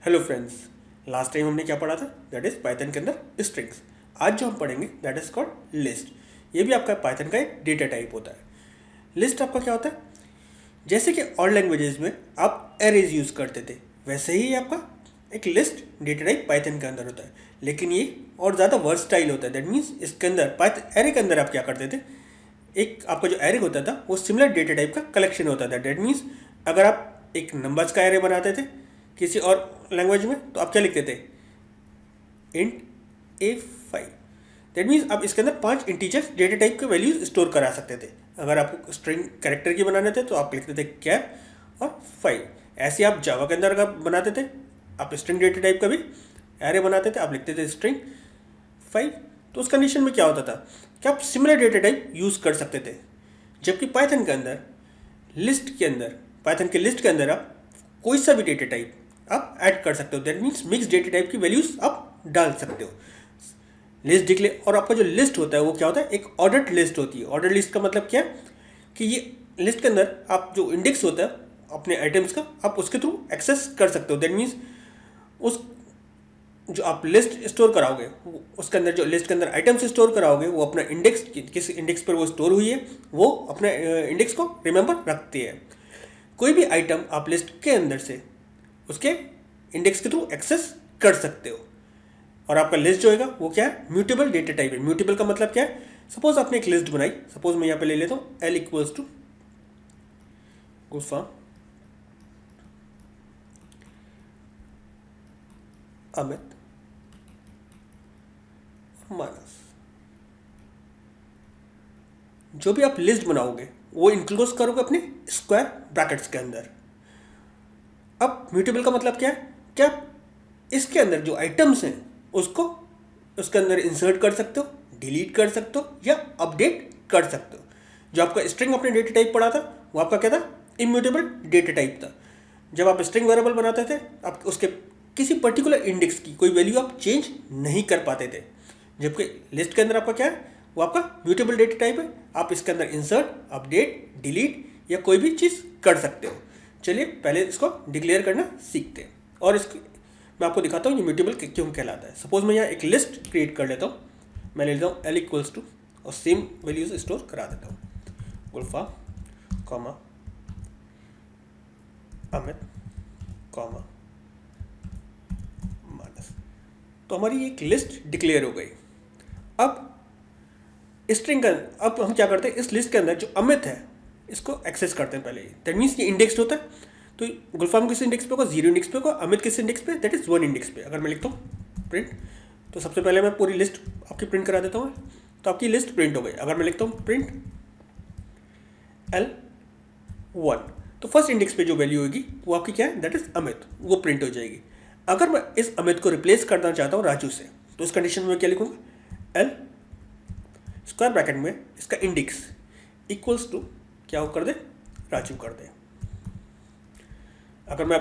Hello friends. Last time हमने क्या पढ़ा था? दैट इज पाइथन के अंदर स्ट्रिंग्स। आज जो हम पढ़ेंगे दैट इज कॉल्ड लिस्ट। ये भी आपका पाइथन का एक डेटा टाइप होता है। लिस्ट आपका क्या होता है? जैसे कि और लैंग्वेजेस में आप एरेज यूज़ करते थे, वैसे ही आपका एक लिस्ट डेटा टाइप पाइथन के अंदर होता है, लेकिन ये और ज़्यादा वर्सटाइल होता है। दैट मीन्स इसके अंदर पाइथन एरे के अंदर आप क्या करते थे, एक आपका जो एरे होता था वो सिमिलर डेटा टाइप का कलेक्शन होता था। दैट मीन्स अगर आप एक नंबर्स का एरे बनाते थे किसी और लैंग्वेज में, तो आप क्या लिखते थे? Int A5। दैट मीन्स आप इसके अंदर 5 इंटीजर्स डेटा टाइप के वैल्यूज स्टोर करा सकते थे। अगर आपको स्ट्रिंग कैरेक्टर की बनाने थे तो आप लिखते थे कैप और 5। ऐसे आप जावा के अंदर अगर बनाते थे, आप स्ट्रिंग डेटा टाइप का भी एरे बनाते थे, आप लिखते थे स्ट्रिंग 5। तो उस कंडीशन में क्या होता था कि आप सिमिलर डेटा टाइप यूज़ कर सकते थे। जबकि पाइथन के अंदर लिस्ट के अंदर, पाइथन के लिस्ट के अंदर आप कोई सा भी डेटा टाइप आप ऐड कर सकते हो। That means mix data type की वैल्यूज आप डाल सकते हो। लिस्ट डिक्लेयर, और आपका जो लिस्ट होता है वो क्या होता है? एक ऑर्डर्ड लिस्ट होती है। ऑर्डर्ड लिस्ट का मतलब क्या है कि ये लिस्ट के अंदर आप जो इंडेक्स होता है अपने आइटम्स का, आप उसके थ्रू एक्सेस कर सकते हो। दैट मीन्स उस जो आप लिस्ट स्टोर कराओगे, उसके अंदर जो लिस्ट के अंदर आइटम्स स्टोर कराओगे, वो अपना इंडेक्स, किस इंडेक्स पर वो स्टोर हुई है, वो अपने इंडेक्स को रिमेंबर रखती है। कोई भी आइटम आप लिस्ट के अंदर से उसके इंडेक्स के थ्रू एक्सेस कर सकते हो। और आपका लिस्ट जो होगा वो क्या है? म्यूटेबल डेटा टाइप है। म्यूटेबल का मतलब क्या है? सपोज आपने एक लिस्ट बनाई, सपोज मैं यहाँ पे ले लेता हूँ L इक्वल्स टू गुफा अमित मानस। जो भी आप लिस्ट बनाओगे वो इंक्लोज करोगे अपने स्क्वायर ब्रैकेट्स के अंदर। अब म्यूटेबल का मतलब क्या है? क्या इसके अंदर जो आइटम्स हैं उसको उसके अंदर इंसर्ट कर सकते हो, डिलीट कर सकते हो या अपडेट कर सकते हो। जो आपका स्ट्रिंग अपने डेटा टाइप पढ़ा था वो आपका क्या था? इम्यूटेबल डेटा टाइप था। जब आप स्ट्रिंग वेरिएबल बनाते थे, आप उसके किसी पर्टिकुलर इंडेक्स की कोई वैल्यू आप चेंज नहीं कर पाते थे। जबकि लिस्ट के अंदर आपका क्या है? वो आपका म्यूटेबल डेटा टाइप है। आप इसके अंदर इंसर्ट, अपडेट, डिलीट या कोई भी चीज़ कर सकते हो। चलिए पहले इसको डिक्लेयर करना सीखते हैं, और इसकी मैं आपको दिखाता हूँ ये म्यूटेबल क्यों कहलाता है। सपोज मैं यहाँ एक लिस्ट क्रिएट कर लेता हूँ। मैं ले लेता हूँ L इक्वल्स टू और सेम वैल्यूज स्टोर करा देता हूँ, गुल्फा कॉमा अमित कॉमा मानस। तो हमारी एक लिस्ट डिक्लेयर हो गई। अब स्ट्रिंग का, अब हम क्या करते हैं, इस लिस्ट के अंदर जो अमित है इसको एक्सेस करते हैं पहले। दैट मीन्स ये इंडेक्स होता है। तो गुलफाम किस इंडेक्स पे होगा? 0 इंडेक्स पे होगा। अमित किस इंडेक्स पे? दैट इज 1 इंडेक्स पे। अगर मैं लिखता हूँ प्रिंट, तो सबसे पहले मैं पूरी लिस्ट आपकी प्रिंट करा देता हूँ, तो आपकी लिस्ट प्रिंट हो गई। अगर मैं लिखता हूँ प्रिंट L1, तो फर्स्ट इंडेक्स पे जो वैल्यू होगी वो आपकी क्या है? दैट इज अमित, वो प्रिंट हो जाएगी। अगर मैं इस अमित को रिप्लेस करना चाहता हूँ राजू से, तो उस कंडीशन में क्या लिखूंगा? L स्क्वायर ब्रैकेट में इसका इंडेक्स इक्वल्स टू क्या हो कर दे? राजू कर दे। अगर मैं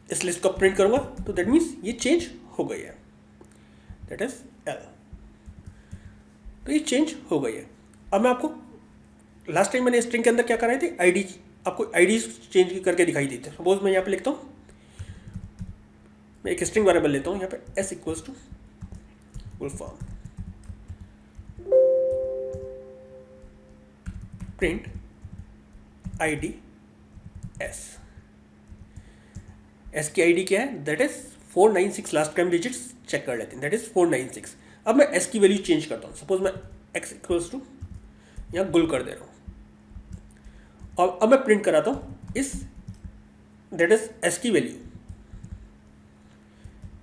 इस लिस्ट को प्रिंट करूंगा तो दैट मीन्स ये चेंज हो गई है, दैट इज L। तो ये चेंज हो गई है। अब मैं आपको लास्ट टाइम मैंने स्ट्रिंग के अंदर क्या कराई थी? आईडी, आपको आईडी चेंज करके दिखाई दी थी। सपोज मैं यहाँ पे लिखता हूँ, मैं एक स्ट्रिंग वेरिएबल लेता हूँ यहाँ पे S equals to Gulfam print ID S। S की आईडी क्या है? That is 496। Last time digits check कर लेते हैं, दैट इज 496। अब मैं एस की वैल्यू चेंज करता हूँ। सपोज मैं एक्स इक्वल्स टू यहाँ गुल कर दे रहा हूँ, और अब मैं प्रिंट कराता हूँ इस, दैट इज एस की वैल्यू,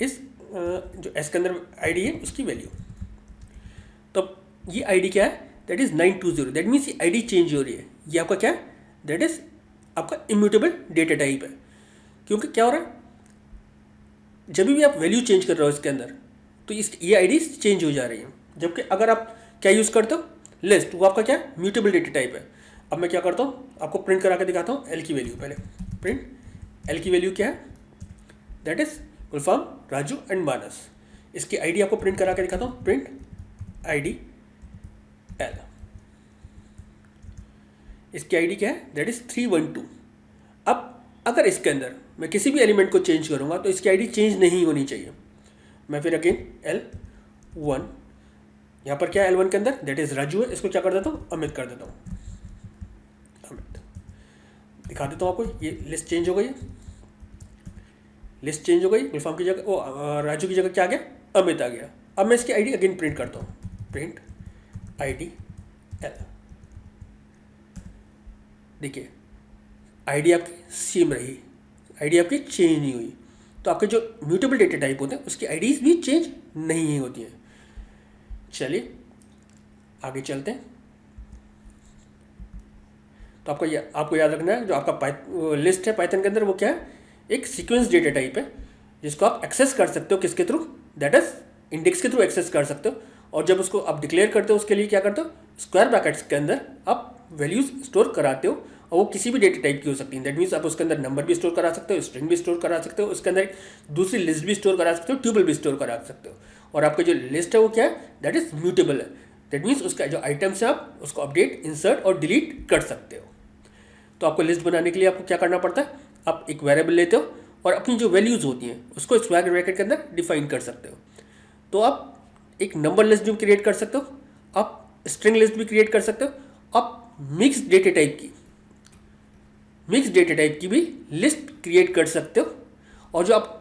इस जो एस के अंदर आईडी है उसकी वैल्यू। तो ये आईडी क्या है? That is 920। दैट मीन्स ये आईडी चेंज हो रही है। ये आपका क्या है? दैट इज आपका इम्यूटेबल डेटा टाइप है। क्योंकि क्या हो रहा है, जब भी आप वैल्यू चेंज कर रहे हो इसके अंदर, तो इस ये आई चेंज हो जा रही है। जबकि अगर आप क्या यूज़ करते हो? लिस्ट, वो आपका क्या है? म्यूटेबल डेटा टाइप है। अब मैं क्या करता हूँ, आपको प्रिंट करा के दिखाता हूँ एल की वैल्यू। पहले प्रिंट एल की वैल्यू क्या है? That is Gulfam, Raju and Manas. इसकी आईडी आपको प्रिंट करा के दिखाता हूँ, प्रिंट ID L। इसकी आईडी क्या है? That is 312। अब अगर इसके अंदर मैं किसी भी एलिमेंट को चेंज करूँगा तो इसकी आईडी चेंज नहीं होनी चाहिए। मैं फिर अगेन L1, यहाँ पर क्या है L1 के अंदर, दैट इज़ राजू है, इसको क्या कर देता हूँ, अमित कर देता हूँ। अमित दिखा देता हूँ आपको, ये लिस्ट चेंज हो गई है, लिस्ट चेंज हो गई, गुलफाम की जगह राजू की जगह क्या आ गया, अमित आ गया। अब मैं इसकी आईडी अगेन प्रिंट करता हूँ, प्रिंट आईडी L। देखिए आईडी आपकी सेम रही, आईडी आपकी चेंज नहीं हुई। तो आपके जो म्यूटेबल डेटा टाइप होते हैं उसकी आईडीज भी चेंज नहीं होती हैं। चलिए आगे चलते हैं। तो आपको याद रखना है, जो आपका लिस्ट है पाइथन के अंदर वो क्या है, एक सीक्वेंस डेटा टाइप है जिसको आप एक्सेस कर सकते हो किसके थ्रू, दैट इज इंडेक्स के थ्रू एक्सेस कर सकते हो। और जब उसको आप डिक्लेयर करते हो उसके लिए क्या करते हो, स्क्वायर ब्रैकेट्स के अंदर आप वैल्यूज स्टोर कराते हो, और वो किसी भी डेटा टाइप की हो सकती है। दैट मीन्स आप उसके अंदर नंबर भी स्टोर करा सकते हो, स्ट्रिंग भी स्टोर करा सकते हो, उसके अंदर दूसरी लिस्ट भी स्टोर करा सकते हो, ट्यूबल भी स्टोर करा सकते हो। और आपका जो लिस्ट है वो क्या है, दैट इज म्यूटेबल है। दैट मीन्स उसका जो आइटम्स है आप उसको अपडेट, इंसर्ट और डिलीट कर सकते हो। तो आपको लिस्ट बनाने के लिए आपको क्या करना पड़ता है, आप एक वेरिएबल लेते हो और अपनी जो वैल्यूज़ होती हैं उसको स्क्वायर ब्रैकेट के अंदर डिफाइन कर सकते हो। तो आप एक नंबर लिस्ट भी क्रिएट कर सकते हो, आप स्ट्रिंग लिस्ट भी क्रिएट कर सकते हो, आप मिक्स डेटा टाइप की भी लिस्ट क्रिएट कर सकते हो। और जो आप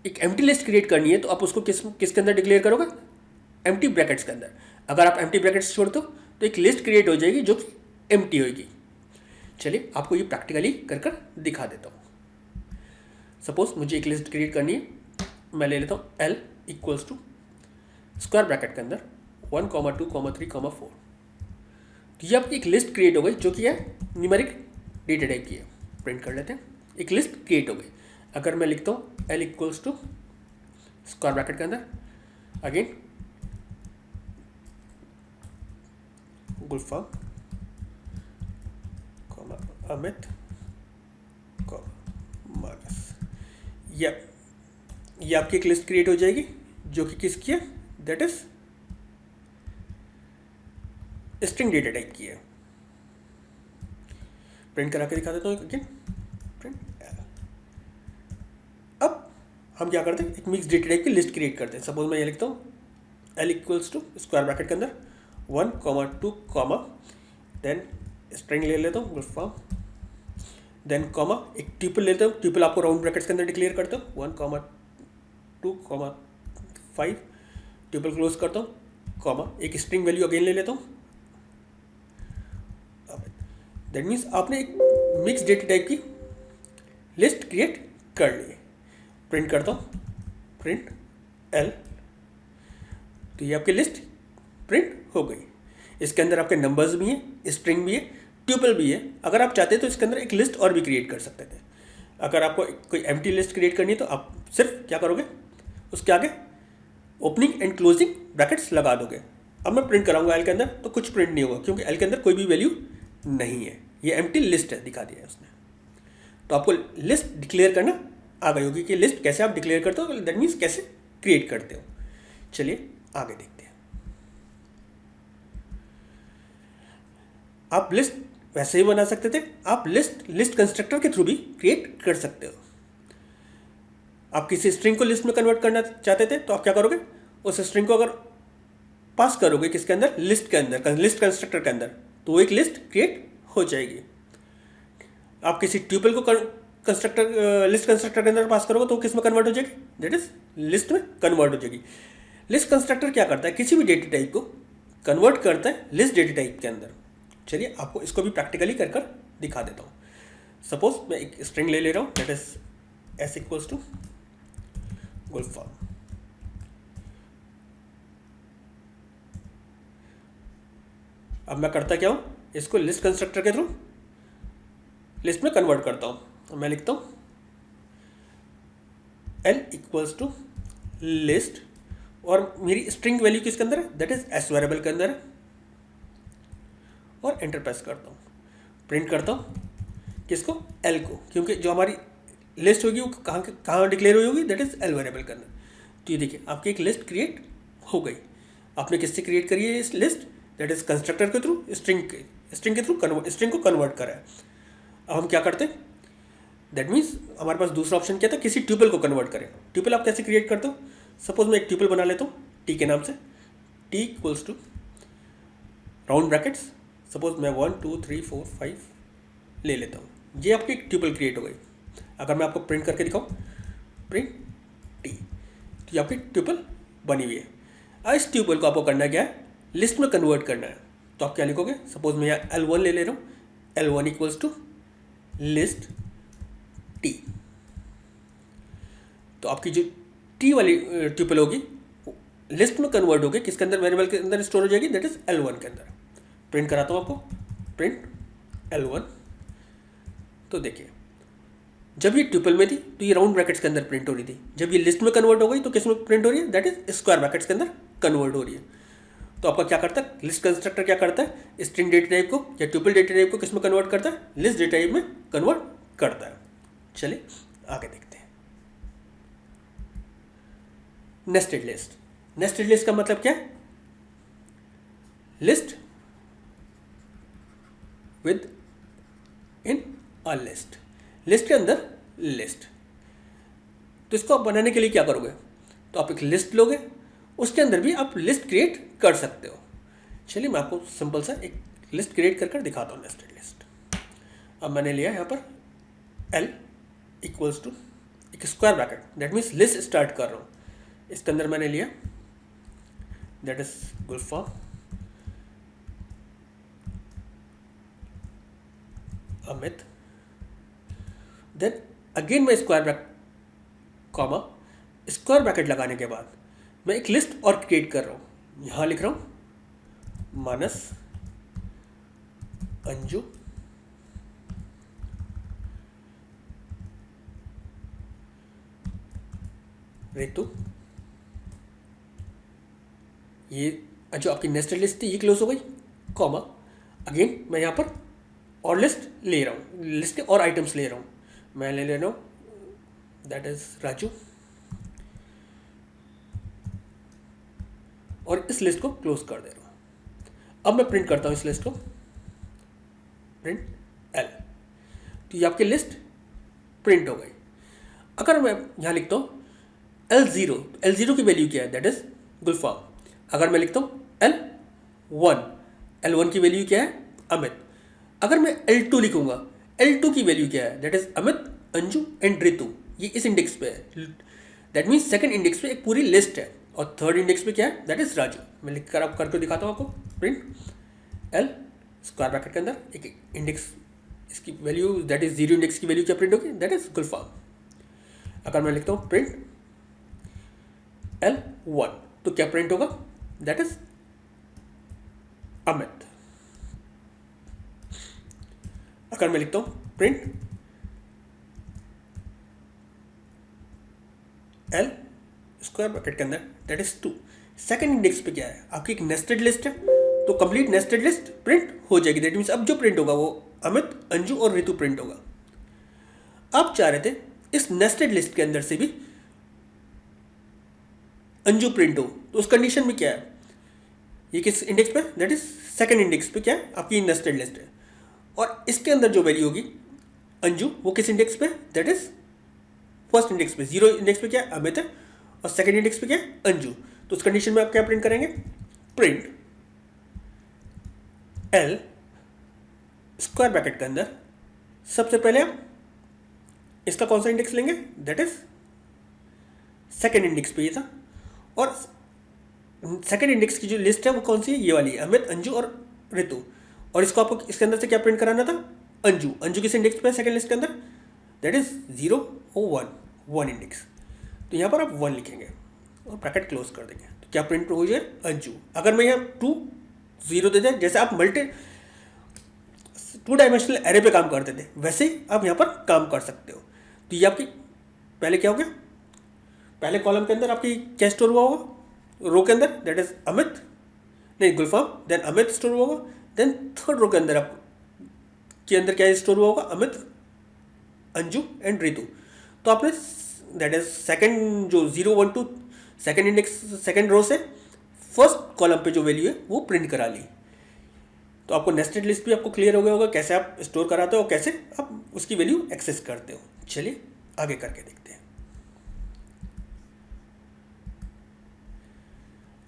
एक एम्प्टी लिस्ट क्रिएट करनी है तो आप उसको किसके अंदर डिक्लेयर करोगे, एम्प्टी ब्रैकेट्स के अंदर। अगर आप एम्प्टी ब्रैकेट्स छोड़ते हो तो एक लिस्ट क्रिएट हो जाएगी जो कि एम्प्टी होगी। चलिए आपको ये प्रैक्टिकली कर दिखा देता हूँ। सपोज मुझे एक लिस्ट क्रिएट करनी है, मैं ले लेता हूँ L equals to square bracket के अंदर 1, 2, 3, 4। तो ये आपकी एक लिस्ट क्रिएट हो गई जो कि है न्यूमेरिक डेटा टाइप की है। प्रिंट कर लेते हैं, एक लिस्ट क्रिएट हो गई। अगर मैं लिखता हूँ L equals to square bracket के अंदर अगेन गुलफाम अमित मानस, ये आपकी एक लिस्ट क्रिएट हो जाएगी जो कि किसकी है, that is string data type की है। प्रिंट करा के दिखा देता हूँ अगेन, प्रिंट। अब हम क्या करते हैं, एक मिक्स डेटा टाइप की लिस्ट क्रिएट करते हैं। सपोज मैं ये लिखता हूँ L equals to square bracket के अंदर 1, 2, देन स्ट्रिंग ले लेता हूँ गुलफाम, देन कॉमा एक ट्यूपल लेते हो, ट्यूपल आपको राउंड ब्रैकेट्स के अंदर डिक्लेयर करते हो 1, 2, 5, ट्यूपल क्लोज करता हूँ, कॉमा एक स्ट्रिंग वैल्यू अगेन ले लेता हूँ। दैट मीन्स आपने एक मिक्स डेटा टाइप की लिस्ट क्रिएट कर ली। प्रिंट करता हूँ, प्रिंट L, तो ये आपकी लिस्ट प्रिंट हो गई। इसके अंदर आपके नंबर्स भी हैं, स्ट्रिंग भी है, ट्यूपल भी है। अगर आप चाहते तो इसके अंदर एक लिस्ट और भी क्रिएट कर सकते थे। अगर आपको कोई एम्प्टी लिस्ट क्रिएट करनी है तो आप सिर्फ क्या करोगे, उसके आगे ओपनिंग एंड क्लोजिंग ब्रैकेट्स लगा दोगे। अब मैं प्रिंट कराऊंगा L के अंदर तो कुछ प्रिंट नहीं होगा क्योंकि L के अंदर कोई भी वैल्यू नहीं है, ये एम्प्टी लिस्ट है, दिखा दिया है उसने। तो आपको लिस्ट डिक्लेयर करना आ गई होगी कि लिस्ट कैसे आप डिक्लेयर करते हो, दैट मीन्स कैसे क्रिएट करते हो। चलिए आगे देखते हैं। आप लिस्ट वैसे ही बना सकते थे, आप लिस्ट कंस्ट्रक्टर के थ्रू भी क्रिएट कर सकते हो। आप किसी स्ट्रिंग को लिस्ट में कन्वर्ट करना चाहते थे तो आप क्या करोगे, उस स्ट्रिंग को अगर पास करोगे किसके अंदर, लिस्ट के अंदर, लिस्ट कंस्ट्रक्टर के अंदर, तो वो एक लिस्ट क्रिएट हो जाएगी। आप किसी ट्यूपल को लिस्ट कंस्ट्रक्टर के अंदर पास करोगे तो किस में कन्वर्ट हो जाएगी, दैट इज लिस्ट में कन्वर्ट हो जाएगी। लिस्ट कंस्ट्रक्टर क्या करता है, किसी भी डेटा टाइप को कन्वर्ट करता है लिस्ट डेटा टाइप के अंदर। चलिए आपको इसको भी प्रैक्टिकली कर दिखा देता हूँ। सपोज मैं एक स्ट्रिंग ले रहा हूँ, that is S equals to Gulfam. अब मैं करता क्या हूँ, इसको लिस्ट कंस्ट्रक्टर के थ्रू लिस्ट में कन्वर्ट करता हूँ। तो मैं लिखता हूँ L इक्वल्स टू लिस्ट, और मेरी स्ट्रिंग वैल्यू किसके अंदर है, दैट इज S वेरिएबल के अंदर है, और एंटर प्रेस करता हूँ। प्रिंट करता हूँ किसको, L को, क्योंकि जो हमारी लिस्ट होगी वो कहाँ डिक्लेयर हुई होगी, दैट इज L वेरिएबल के अंदर। तो ये देखिए आपकी एक लिस्ट क्रिएट हो गई। आपने किससे क्रिएट करी है इस लिस्ट, दैट इज कंस्ट्रक्टर के थ्रू, स्ट्रिंग के थ्रू स्ट्रिंग को कन्वर्ट करा है। अब हम क्या करते हैं, दैट मीन्स हमारे पास दूसरा ऑप्शन क्या था, किसी ट्यूपल को कन्वर्ट करें। ट्यूपल आप कैसे क्रिएट करते हो, सपोज मैं एक ट्यूपल बना लेता हूँ टी के नाम से, T equals to round brackets, suppose मैं 1 2 3 4 5 ले लेता हूँ, ये आपकी एक ट्यूपल क्रिएट हो गई। अगर मैं आपको प्रिंट करके दिखाऊँ, प्रिंट टी, तो ये आपकी ट्यूपल बनी हुई है। अब इस ट्यूपल को आपको करना क्या है, लिस्ट में कन्वर्ट करना है। तो आप क्या लिखोगे, सपोज मैं यहाँ L1 ले रहा हूँ, L1 equals to list T. तो आपकी जो टी वाली ट्यूपल होगी लिस्ट में कन्वर्ट होगी, किसके अंदर, वेरिएबल के अंदर स्टोर हो जाएगी, दैट इज L1 के अंदर। प्रिंट कराता हूँ आपको, प्रिंट L1। तो देखिए जब ये ट्यूपल में थी तो ये राउंड ब्रैकेट्स के अंदर प्रिंट हो रही थी, जब ये लिस्ट में कन्वर्ट हो गई तो किस में प्रिंट हो रही है, दैट इज स्क्वायर ब्रैकेट्स के अंदर कन्वर्ट हो रही है। तो आपका क्या करता है, लिस्ट कंस्ट्रक्टर क्या करता है, स्ट्रिंग डेटा टाइप को या ट्यूपल डेटा टाइप को किस में कन्वर्ट करता है, लिस्ट डेटा टाइप में कन्वर्ट करता है। चलिए आगे देखते हैं। नेस्टेड लिस्ट, नेस्टेड लिस्ट का मतलब क्या है, list with in a list, list के अंदर लिस्ट। तो इसको आप बनाने के लिए क्या करोगे, तो आप एक लिस्ट लोगे, उसके अंदर भी आप लिस्ट क्रिएट कर सकते हो। चलिए मैं आपको सिंपल सा एक लिस्ट क्रिएट कर दिखाता हूँ, नेस्टेड लिस्ट। अब मैंने लिया यहाँ पर L इक्वल्स टू एक square bracket, that means list start कर रहा हूँ, इसके अंदर मैंने लिया that is Gulfam Amit, then again मैं square bracket comma square bracket लगाने के बाद मैं एक लिस्ट और क्रिएट कर रहा हूँ। यहाँ लिख रहा हूँ मानस, अंजू, रितु। ये जो आपकी नेस्टेड लिस्ट थी ये क्लोज हो गई, कॉमा अगेन मैं यहाँ पर और लिस्ट ले रहा हूँ, लिस्ट के और आइटम्स ले रहा हूँ। मैं ले रहा हूँ दैट इज राजू, और इस लिस्ट को क्लोज कर दे रहा हूँ। अब मैं प्रिंट करता हूँ इस लिस्ट को, प्रिंट L, तो ये आपकी लिस्ट प्रिंट हो गई। अगर मैं यहाँ लिखता हूँ L0, L0 की वैल्यू क्या है, दैट इज गुलफाम। अगर मैं लिखता हूँ L1, L1 की वैल्यू क्या है, अमित। अगर मैं L2 लिखूंगा, L2 की वैल्यू क्या है, that is Amit, Anju and Ritu. ये इस इंडेक्स पे है, दैट मीन्स सेकंड इंडेक्स पे एक पूरी लिस्ट है, और थर्ड इंडेक्स पे क्या है, दैट इज राजू। मैं लिख कर आप करके दिखाता हूँ आपको, प्रिंट L स्क्वायर ब्रैकेट के अंदर एक इंडेक्स, इसकी वैल्यू दैट इज 0 इंडेक्स की वैल्यू क्या प्रिंट होगी, दैट इज गुलफाम। अगर मैं लिखता हूँ प्रिंट L1, तो क्या प्रिंट होगा, दैट इज अमित। अगर मैं लिखता हूँ प्रिंट L स्क्वायर ब्रैकेट के अंदर दैट इज 2, सेकंड इंडेक्स पे क्या है, आपकी एक नेस्टेड लिस्ट है, तो कंप्लीट नेस्टेड लिस्ट प्रिंट हो जाएगी। दैट मीन्स अब जो प्रिंट होगा वो अमित, अंजू और रितु प्रिंट होगा। आप चाह रहे थे इस नेस्टेड लिस्ट के अंदर से भी अंजू प्रिंट हो, तो उस कंडीशन में क्या है, ये किस इंडेक्स पे, दैट इज सेकंड इंडेक्स पे क्या है, आपकी नेस्टेड लिस्ट है, और इसके अंदर जो वैल्यू होगी अंजू, वो किस इंडेक्स पे, दैट इज फर्स्ट इंडेक्स पे। 0 इंडेक्स पे क्या है, अमित है, और सेकंड इंडेक्स पे क्या है, अंजू। तो उस कंडीशन में आप क्या प्रिंट करेंगे, प्रिंट L स्क्वायर ब्रैकेट के अंदर सबसे पहले आप इसका कौन सा इंडेक्स लेंगे, दैट इज सेकंड इंडेक्स पे ये था, और सेकंड इंडेक्स की जो लिस्ट है वो कौन सी है, ये वाली है, अमित, अंजू और रितु। और इसको आपको इसके अंदर से क्या प्रिंट कराना था, अंजू। अंजू किस इंडेक्स पे है सेकंड लिस्ट के अंदर, दैट इज 0 और 1 इंडेक्स। तो यहाँ पर आप 1 लिखेंगे और ब्रैकेट क्लोज कर देंगे, तो क्या प्रिंट हो जाए, अंजू। अगर मैं यहाँ 2 0 दे दें, जैसे आप 2 डायमेंशनल एरे पे काम करते थे वैसे ही आप यहाँ पर काम कर सकते हो। तो ये आपकी पहले क्या हो गया, पहले कॉलम के अंदर आपकी क्या स्टोर हुआ होगा, रो के अंदर दैट इज अमित, नहीं गुलफाम, देन अमित स्टोर हुआ होगा, देन थर्ड रो के अंदर आप के अंदर क्या स्टोर हुआ होगा, अमित, अंजू एंड रितु। तो आपने दैट इज सेकंड जो 0 1 2 सेकंड इंडेक्स सेकंड रो से फर्स्ट कॉलम पे जो वैल्यू है वो प्रिंट करा ली। तो आपको नेस्टेड लिस्ट भी आपको क्लियर हो गया होगा, कैसे आप स्टोर कराते हो और कैसे आप उसकी वैल्यू एक्सेस करते हो। चलिए आगे करके देखते हैं।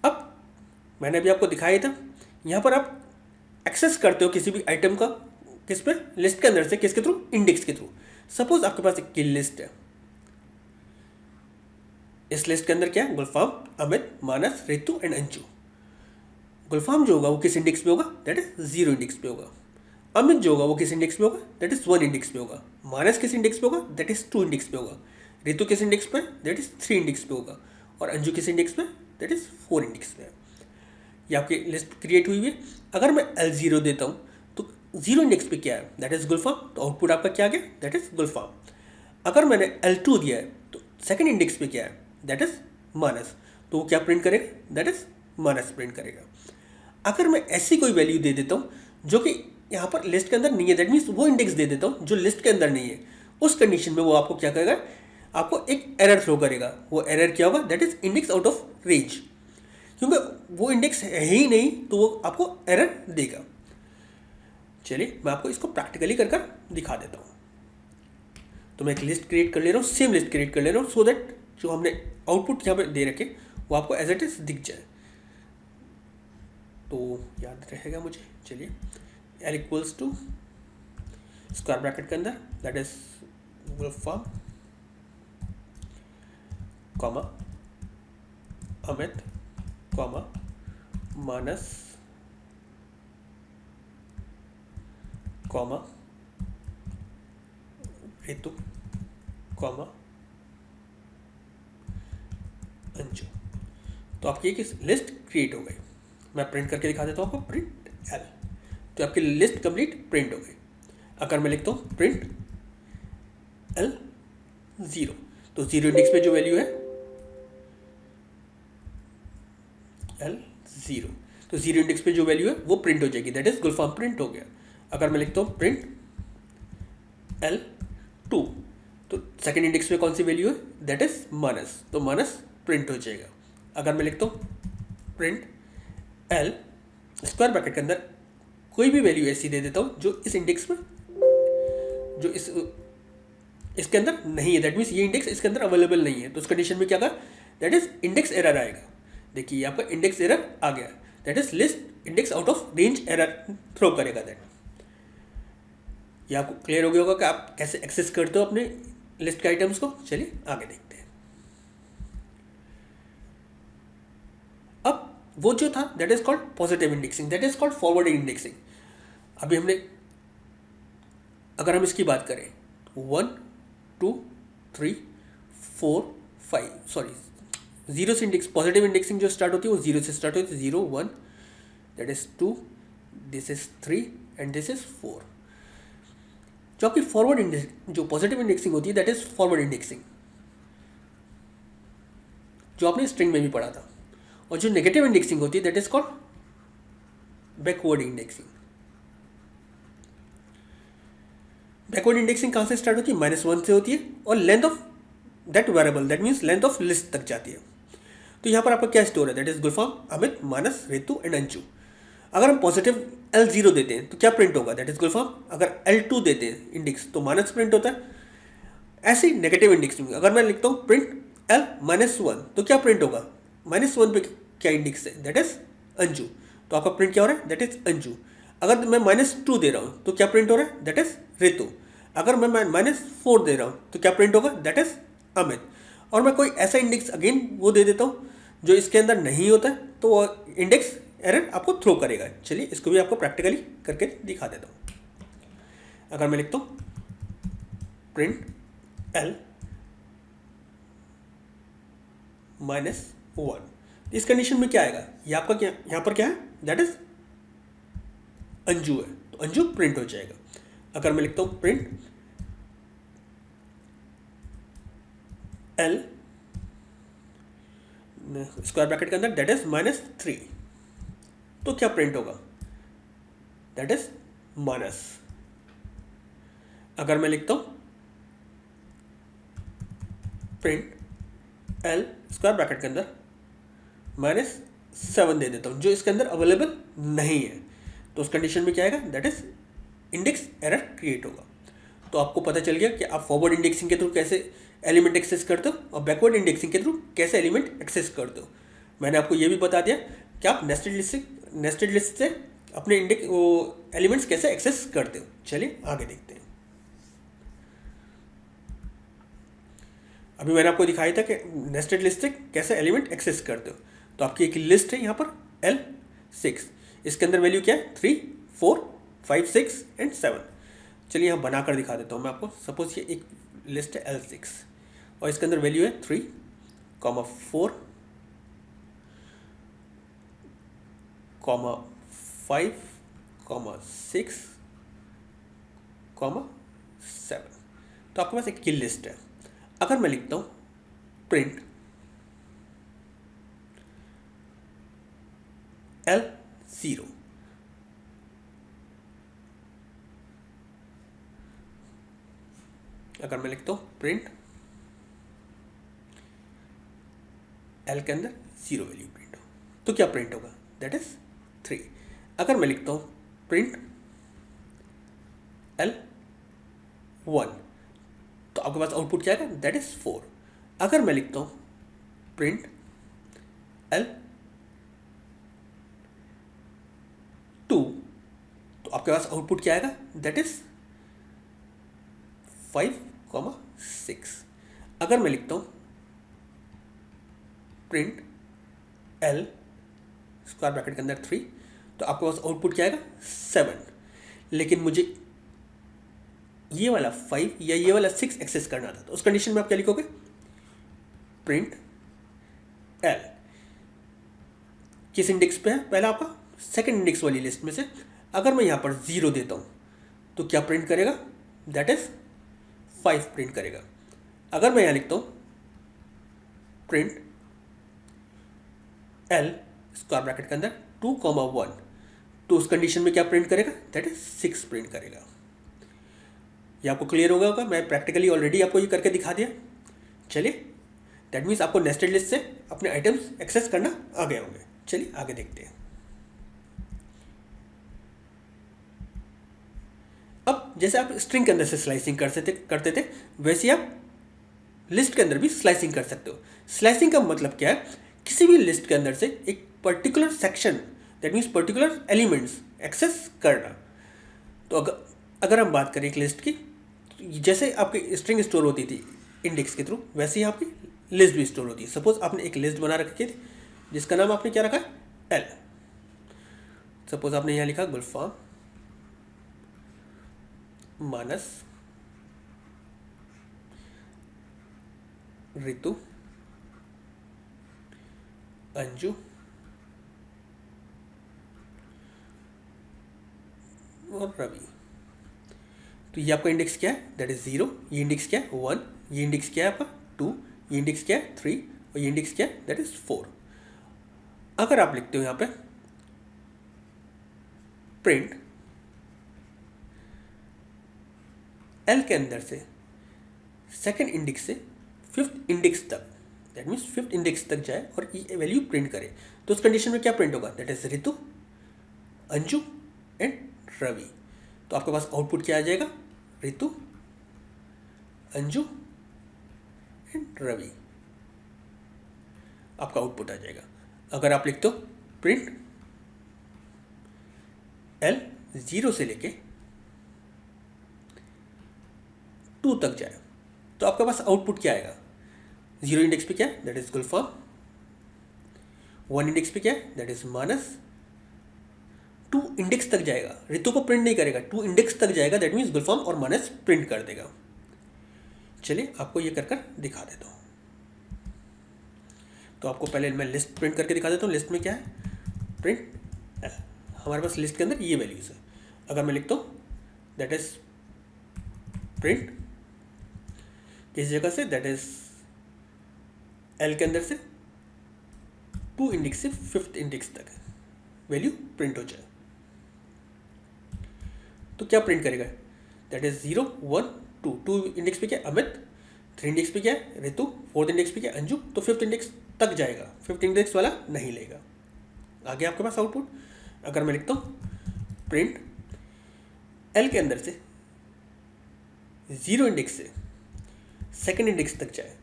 अब मैंने अभी आपको दिखाया था, यहाँ पर आप एक्सेस करते हो किसी भी आइटम का, किस पे, लिस्ट के अंदर से, किसके थ्रू, इंडेक्स के थ्रू। सपोज आपके पास एक लिस्ट है, इस लिस्ट के अंदर क्या है, गुलफाम, अमित, मानस, रितु एंड अंजू। गुलफाम जो होगा वो किस इंडेक्स पे होगा, दैट इज 0 इंडेक्स पे होगा। अमित जो होगा वो किस इंडेक्स पे होगा, दैट इज 1 इंडेक्स पे होगा। मानस किस इंडेक्स पे होगा, दैट इज 2 इंडेक्स पे होगा। रितु किस इंडेक्स पे, दैट इज 3 इंडेक्स पे होगा। और अंजू किस इंडेक्स पे, दैट इज 4 इंडेक्स पे है। ये आपकी लिस्ट क्रिएट हुई है। अगर मैं L0 देता हूँ तो 0 इंडेक्स पे क्या है, दैट इज गुलफाम, तो आउटपुट आपका क्या आ गया, दैट इज गुलफाम। अगर मैंने L2 दिया है तो सेकंड इंडेक्स पे क्या है, दैट इज मानस, तो वो क्या प्रिंट करेगा, दैट इज मानस प्रिंट करेगा। अगर मैं ऐसी कोई वैल्यू दे देता हूँ जो कि यहाँ पर लिस्ट के अंदर नहीं है, दैट मीन्स वो इंडेक्स दे देता हूँ जो लिस्ट के अंदर नहीं है, उस कंडीशन में वो आपको क्या करेगा, आपको एक एरर थ्रो करेगा। वो एरर क्या होगा, that is index out of range, क्योंकि वो इंडेक्स है ही नहीं, तो वो आपको एरर देगा। चलिए मैं आपको इसको प्रैक्टिकली कर दिखा देता हूँ। तो मैं एक लिस्ट क्रिएट कर ले रहा हूँ, सेम लिस्ट क्रिएट कर ले रहा हूँ, सो दैट जो हमने आउटपुट यहाँ पे दे रखे वो आपको एज इट इज दिख जाए, तो याद रहेगा मुझे। चलिए L equals to square bracket के अंदर, that is Gulfam, comma, Amit, comma, Manas, comma, Ritu, comma, Anju. तो आपकी एक लिस्ट क्रिएट हो गई। मैं प्रिंट करके दिखा देता हूँ आपको, प्रिंट L, तो आपकी लिस्ट कंप्लीट प्रिंट हो गई। अगर मैं लिखता हूँ प्रिंट L0, तो 0 इंडेक्स पे जो वैल्यू है L0, तो 0 इंडेक्स पे जो वैल्यू है वो प्रिंट हो जाएगी, दैट इज गुलफाम प्रिंट हो गया। अगर मैं लिखता हूँ प्रिंट L2, तो सेकंड इंडेक्स पे कौन सी वैल्यू है, दैट इज मानस, तो मानस प्रिंट हो जाएगा। अगर मैं लिखता हूँ प्रिंट L स्क्वायर ब्रैकेट के अंदर कोई भी वैल्यू ऐसी दे देता हूँ जो इस इंडेक्स में, जो इसके अंदर नहीं है, दैट मीन्स ये इंडेक्स इसके अंदर अवेलेबल नहीं है, तो उस कंडीशन में क्या होगा, दैट इज इंडेक्स एरर आएगा। देखिए आपका इंडेक्स एरर आ गया, that is list index out of range error throw करेगा। दैट ये आपको क्लियर हो गया होगा कि आप कैसे एक्सेस करते हो अपने लिस्ट के आइटम्स को। चलिए आगे देखते हैं। अब वो जो था that is called positive indexing, that is called forward indexing. अभी हमने, अगर हम इसकी बात करें, 1 2 3 4 5, सॉरी 0 से इंडेक्स, पॉजिटिव इंडेक्सिंग जो स्टार्ट होती है वो 0 से स्टार्ट होती है, 0 1, that is 2, this is 3 and this is 4। जो आपकी फॉरवर्ड इंडेक्सिंग, जो पॉजिटिव इंडेक्सिंग होती है दैट इज फॉरवर्ड इंडेक्सिंग, जो आपने स्ट्रिंग में भी पढ़ा था। और जो नेगेटिव इंडेक्सिंग होती है that is called backward indexing. Backward indexing कहाँ से स्टार्ट होती है, -1 से होती है और length of that variable, that means length of list तक जाती है। तो यहाँ पर आपका क्या स्टोर है, that is Gulfam, Amit, Manas, Ritu and Anju. अगर हम पॉजिटिव L0 देते हैं तो क्या प्रिंट होगा, दैट इज गुलफाम। अगर L2 देते हैं इंडेक्स तो मानस प्रिंट होता है। ऐसे ही नेगेटिव इंडेक्सिंग, अगर मैं लिखता हूँ प्रिंट L-1 तो क्या प्रिंट होगा, -1 पे क्या इंडेक्स है, दैट इज अंजू, तो आपका प्रिंट क्या हो रहा है, दैट इज अंजू। अगर मैं -2 दे रहा हूँ तो क्या प्रिंट हो रहा है, दैट इज रितु। अगर मैं -4 दे रहा हूँ तो क्या प्रिंट होगा, दैट इज अमित। और मैं कोई ऐसा इंडेक्स अगेन वो दे देता हूँ जो इसके अंदर नहीं होता है, तो वो इंडेक्स एरर आपको थ्रो करेगा। चलिए इसको भी आपको प्रैक्टिकली करके दिखा देता हूँ। अगर मैं लिखता हूँ प्रिंट L -1, इस कंडीशन में क्या आएगा, ये आपका क्या, यहाँ पर क्या है, दैट इज अंजू है, तो अंजू प्रिंट हो जाएगा। अगर मैं लिखता हूँ प्रिंट L स्क्वायर ब्रैकेट के अंदर दैट इज -3, तो क्या प्रिंट होगा, दैट इज मानस। अगर मैं लिखता हूँ प्रिंट L स्क्वायर ब्रैकेट के अंदर -7 दे देता हूँ जो इसके अंदर अवेलेबल नहीं है, तो उस कंडीशन में क्या आएगा, that is index error create होगा। तो आपको पता चल गया कि आप फॉरवर्ड इंडेक्सिंग के थ्रू कैसे एलिमेंट एक्सेस करते हो और बैकवर्ड इंडेक्सिंग के थ्रू कैसे एलिमेंट एक्सेस करते हो। मैंने आपको ये भी बता दिया कि आप नेस्टेड लिस्ट से अपने इंडेक्स वो एलिमेंट्स कैसे एक्सेस करते हो। चलिए आगे देखते हैं। अभी मैंने आपको दिखाया था कि नेस्टेड लिस्ट से कैसे एलिमेंट एक्सेस करते हो। तो आपकी एक लिस्ट है यहाँ पर L6, इसके अंदर वैल्यू क्या है 3, 4, 5, 6 एंड 7। चलिए यहाँ बनाकर दिखा देता हूँ मैं आपको। सपोज ये एक लिस्ट है L6 और इसके अंदर वैल्यू है 3, 4, 5, 6, 7। तो आपके पास एक किल लिस्ट है। अगर मैं लिखता हूँ प्रिंट L0, अगर मैं लिखता हूँ प्रिंट L के अंदर 0 वैल्यू प्रिंट हो, तो क्या प्रिंट होगा, दैट इज 3। अगर मैं लिखता हूँ प्रिंट L1, तो आपके पास आउटपुट क्या आएगा, दैट इज 4। अगर मैं लिखता हूँ प्रिंट L2, तो आपके पास आउटपुट क्या आएगा, दैट इज 5, 6। अगर मैं लिखता हूँ प्रिंट L स्क्वायर ब्रैकेट के अंदर 3, तो आपके पास आउटपुट क्या आएगा, 7। लेकिन मुझे ये वाला 5 या ये वाला 6 एक्सेस करना था, तो उस कंडीशन में आप क्या लिखोगे, प्रिंट L किस इंडेक्स पे है, पहला आपका सेकंड इंडेक्स वाली लिस्ट में से। अगर मैं यहाँ पर 0 देता हूँ तो क्या प्रिंट करेगा, दैट इज 5 प्रिंट करेगा। अगर मैं यहाँ लिखता हूँ प्रिंट L स्क्वायर ब्रैकेट के अंदर 2, 1, तो उस कंडीशन में क्या प्रिंट करेगा, दैट इज 6 प्रिंट करेगा। ये आपको क्लियर होगा, मैं प्रैक्टिकली ऑलरेडी आपको ये करके दिखा दिया। चलिए, दैट मीन्स आपको नेस्टेड लिस्ट से अपने आइटम्स एक्सेस करना आ गए होंगे। चलिए आगे देखते हैं। अब जैसे आप स्ट्रिंग के अंदर से स्लाइसिंग करते थे वैसे आप लिस्ट के अंदर भी स्लाइसिंग कर सकते हो। स्लाइसिंग का मतलब क्या है, किसी भी लिस्ट के अंदर से एक particular section, that means particular elements access करना। तो अगर हम बात करें एक लिस्ट की, तो जैसे आपकी स्ट्रिंग स्टोर होती थी इंडेक्स के थ्रू, वैसे ही आपकी लिस्ट भी स्टोर होती है। सपोज आपने एक लिस्ट बना रखी थी जिसका नाम आपने क्या रखा है, L। सपोज आपने यहाँ लिखा गुलफाम, मानस, रितु, अंजू और रवि। तो ये आपका इंडेक्स क्या है, दैट इज 0। ये इंडेक्स क्या है, 1। ये इंडेक्स क्या है आपका, 2। ये इंडेक्स क्या है, 3। और ये इंडेक्स क्या है, दैट इज 4। अगर आप लिखते हो यहाँ पे प्रिंट L के अंदर से सेकंड इंडेक्स से फिफ्थ इंडेक्स तक, दैट मीन्स फिफ्थ इंडेक्स तक जाए और ये वैल्यू प्रिंट करे, तो उस कंडीशन में क्या प्रिंट होगा, that is Ritu, Anju and Ravi. तो आपके पास आउटपुट क्या आ जाएगा, रितु, अंजू एंड रवि, आपका आउटपुट आ जाएगा। अगर आप लिखते हो प्रिंट L 0 से लेके 2 तक जाए, तो आपके पास आउटपुट क्या आएगा, 0 इंडेक्स पे क्या है, दैट इज गुलफाम। 1 इंडेक्स पे क्या है, दैट इज मानस। 2 इंडेक्स तक जाएगा, रितु को प्रिंट नहीं करेगा, 2 इंडेक्स तक जाएगा, दैट मीन्स गुलफाम और मानस प्रिंट कर देगा। चलिए आपको ये कर दिखा देता हूँ। तो आपको पहले मैं लिस्ट प्रिंट करके दिखा देता हूँ। लिस्ट में क्या है, प्रिंट L, हमारे पास लिस्ट के अंदर ये वैल्यूज है। अगर मैं लिखता हूँ दैट इज प्रिंट किस जगह से, दैट इज L के अंदर से 2 इंडेक्स से 5th इंडेक्स तक वैल्यू प्रिंट हो जाए, तो क्या प्रिंट करेगा, दैट इज 0, 1, 2। 2 इंडेक्स पे क्या है, अमित। 3 इंडेक्स पे क्या है, रितु। 4th इंडेक्स पे क्या है, अंजू। तो 5th इंडेक्स तक जाएगा, 5th इंडेक्स वाला नहीं लेगा। आगे आपके पास आउटपुट, अगर मैं लिखता हूँ प्रिंट L के अंदर से 0 इंडेक्स से सेकंड इंडेक्स तक जाए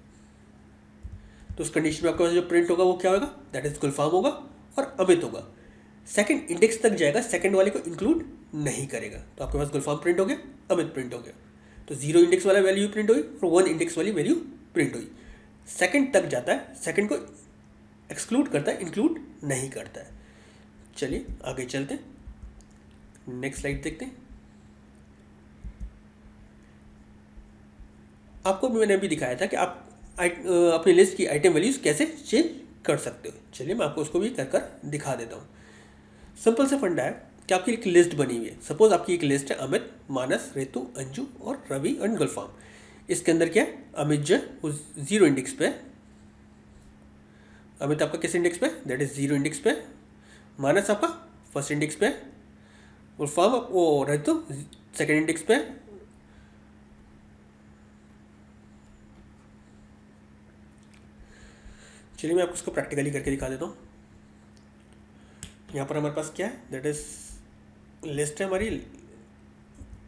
तो उस कंडीशन में आपके पास जो प्रिंट होगा वो क्या होगा, दैट इज गुलफाम होगा और अमित होगा। सेकंड इंडेक्स तक जाएगा, सेकंड वाले को इंक्लूड नहीं करेगा, तो आपके पास गुलफाम प्रिंट हो गया, अमित प्रिंट हो गया। तो 0 इंडेक्स वाला वैल्यू प्रिंट हुई और 1 इंडेक्स वाली वैल्यू प्रिंट हुई। सेकंड तक जाता है, सेकंड को एक्सक्लूड करता है, इंक्लूड नहीं करता है। चलिए आगे चलते हैं, नेक्स्ट स्लाइड देखते हैं। आपको भी मैंने अभी दिखाया था कि आप अपनी लिस्ट की आइटम वैल्यूज कैसे चेंज कर सकते हो। चलिए मैं आपको उसको भी कर कर दिखा देता हूँ। सिंपल से फंडा है कि आपकी एक लिस्ट बनी हुई है। सपोज आपकी एक लिस्ट है अमित, मानस, रितु, अंजू और रवि एंड गुलफाम। इसके अंदर क्या है, अमित जो वो 0 इंडेक्स पे है, अमित आपका किस इंडेक्स पे है, दैट इज 0 इंडेक्स पे है। मानस आपका फर्स्ट इंडेक्स पे है, गुलफाम वो रितु सेकेंड इंडेक्स पे है। चलिए मैं आपको उसको प्रैक्टिकली करके दिखा देता हूँ। यहाँ पर हमारे पास क्या है, दैट इज लिस्ट है हमारी,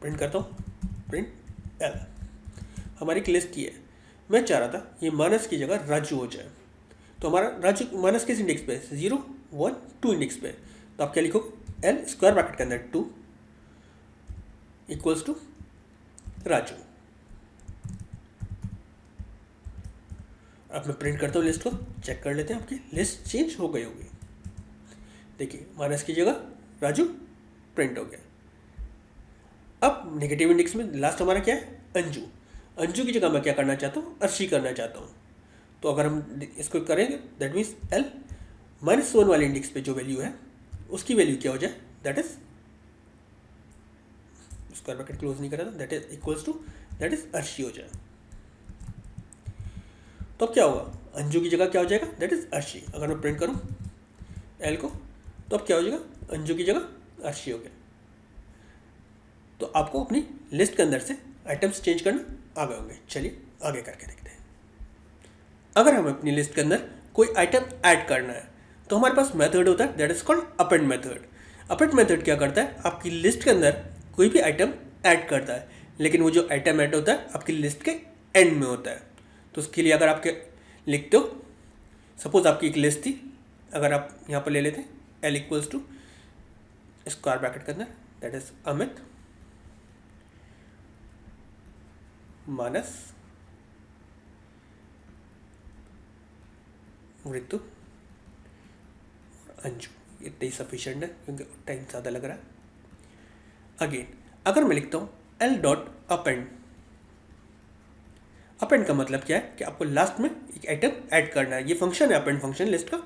प्रिंट करता हूँ, प्रिंट एल। हमारी एक लिस्ट ये है, मैं चाह रहा था ये मानस की जगह राजू हो जाए। तो हमारा राजू मानस किस इंडेक्स पे है, 0 1 2 इंडेक्स पे है। तो आप क्या लिखो, एल स्क्वायर ब्रैकेट के अंदर 2 इक्वल्स टू राजू। अब मैं प्रिंट करता हूँ लिस्ट को, चेक कर लेते हैं आपकी लिस्ट चेंज हो गई होगी। देखिए माइनस की जगह राजू प्रिंट हो गया। अब नेगेटिव इंडेक्स में लास्ट हमारा क्या है, अंजू। अंजू की जगह मैं क्या करना चाहता हूँ, अर्शी करना चाहता हूँ। तो अगर हम इसको करेंगे दैट मीन्स एल -1 वाले इंडेक्स पे जो वैल्यू है उसकी वैल्यू क्या हो जाए, that is square bracket close नहीं करा था, that is equals to that is Arshi हो जाए। तो अब क्या होगा, अंजू की जगह क्या हो जाएगा, दैट इज अर्शी। अगर मैं प्रिंट करूँ एल को तो अब क्या हो जाएगा, अंजू की जगह अर्शी हो गया। तो आपको अपनी लिस्ट के अंदर से आइटम्स चेंज करना आ गए होंगे। चलिए आगे करके देखते हैं। अगर हमें अपनी लिस्ट के अंदर कोई आइटम ऐड करना है तो हमारे पास मेथड होता है that is called append method. Append method क्या करता है, आपकी लिस्ट के अंदर कोई भी आइटम ऐड करता है, लेकिन वो जो आइटम ऐड होता है आपकी लिस्ट के एंड में होता है। तो उसके लिए अगर आपके लिखते हो, सपोज आपकी एक लिस्ट थी, अगर आप यहाँ पर ले लेते हैं L equals to square bracket के अंदर दैट इज अमित, मानस, ऋतु, अंजू। इतना ही सफिशिएंट है क्योंकि टाइम ज़्यादा लग रहा है। अगेन अगर मैं लिखता हूँ एल डॉट अपेंड, अपेंड का मतलब क्या है कि आपको लास्ट में एक आइटम ऐड करना है। ये फंक्शन है अपेंड फंक्शन लिस्ट का,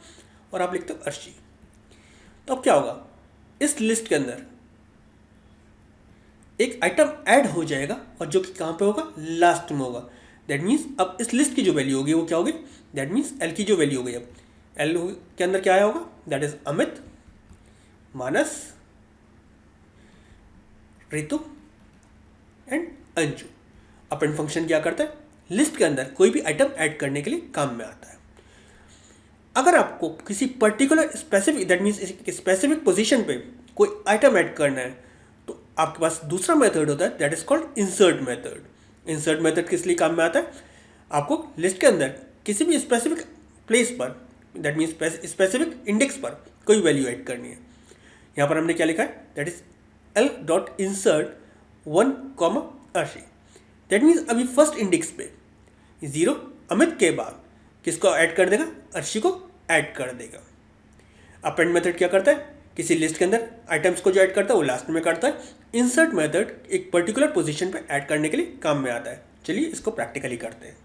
और आप लिखते हो अर्शी। तो अब क्या होगा, इस लिस्ट के अंदर एक आइटम ऐड हो जाएगा और जो कि कहाँ पे होगा, लास्ट में होगा। दैट मीन्स अब इस लिस्ट की जो वैल्यू होगी वो क्या होगी, दैट मीन्स एल की जो वैल्यू हो गई, अब एल के अंदर क्या आया होगा, that is Amit, Manas, Ritu and Anju. Append function क्या करता है, लिस्ट के अंदर कोई भी आइटम ऐड करने के लिए काम में आता है। अगर आपको किसी particular specific that means specific position पे कोई आइटम ऐड करना है तो आपके पास दूसरा मेथड होता है that is called insert method. Insert method किस लिए काम में आता है, आपको लिस्ट के अंदर किसी भी स्पेसिफिक प्लेस पर दैट मीन्स स्पेसिफिक इंडेक्स पर कोई वैल्यू ऐड करनी है। यहाँ पर हमने क्या लिखा है, that is L dot insert 1 comma Arshi. That means अभी फर्स्ट इंडेक्स पे 0 अमित के बाद किसको ऐड कर देगा, अर्शी को ऐड कर देगा। अपेंड मेथड क्या करता है, किसी लिस्ट के अंदर आइटम्स को जो ऐड करता है वो लास्ट में करता है। इंसर्ट मेथड एक पर्टिकुलर पोजीशन पे ऐड करने के लिए काम में आता है। चलिए इसको प्रैक्टिकली करते हैं।